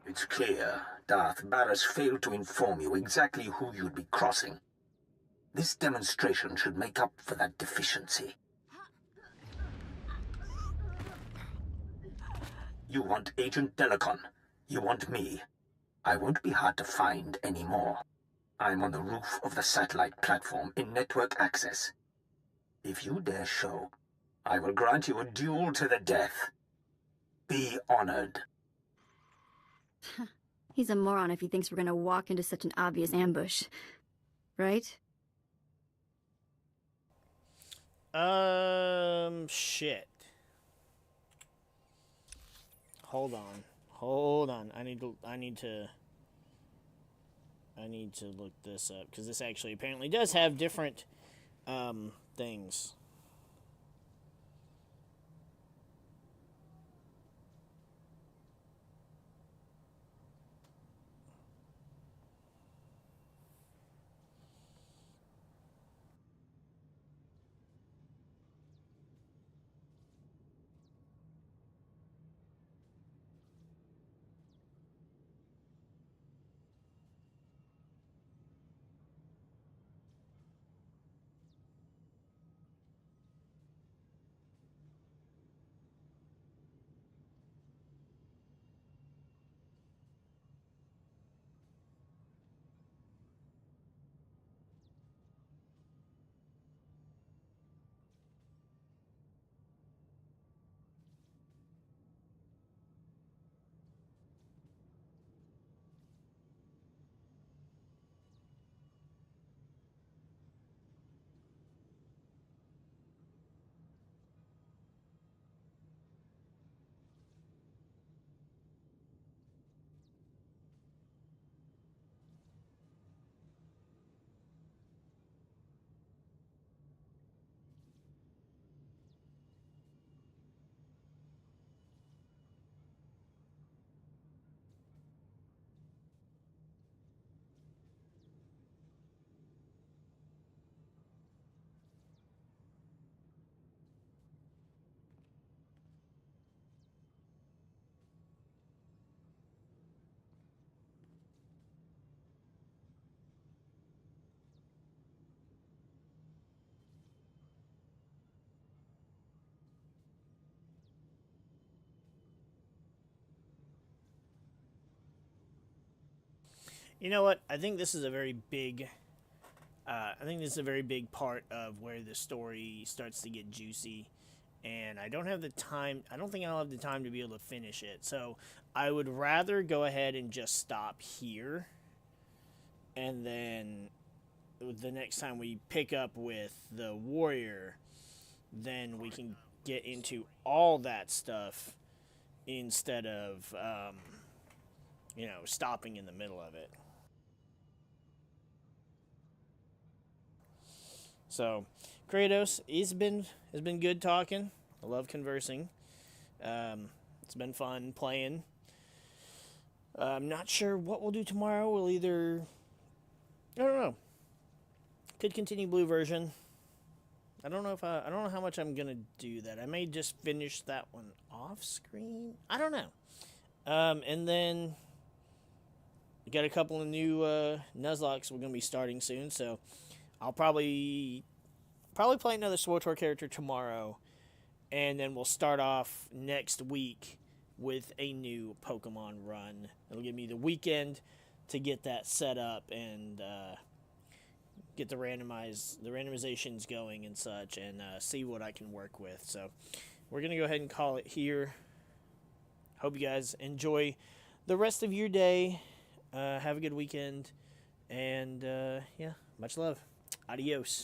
It's clear Darth Barras failed to inform you exactly who you'd be crossing. This demonstration should make up for that deficiency. You want Agent Delicon. You want me. I won't be hard to find anymore. I'm on the roof of the satellite platform in network access. If you dare show, I will grant you a duel to the death. Be honored. He's a moron if he thinks we're gonna walk into such an obvious ambush. Right? Shit. Hold on. I need to look this up, because this actually apparently does have different, things. You know what? I think this is a very big I think this is a very big part of where the story starts to get juicy, and I don't have the time. I don't think I'll have the time to be able to finish it. So I would rather go ahead and just stop here, and then the next time we pick up with the warrior, then we can get into all that stuff instead of stopping in the middle of it. So, Kratos, it's been good talking. I love conversing. It's been fun playing. I'm not sure what we'll do tomorrow. We'll either, I don't know. Could continue blue version. I don't know how much I'm gonna do that. I may just finish that one off screen. I don't know. And then we got a couple of new Nuzlockes we're gonna be starting soon, so I'll probably play another SWTOR character tomorrow, and then we'll start off next week with a new Pokemon run. It'll give me the weekend to get that set up and get the randomizations going and such, and see what I can work with. So we're gonna go ahead and call it here. Hope you guys enjoy the rest of your day. Have a good weekend, and yeah, much love. Adios.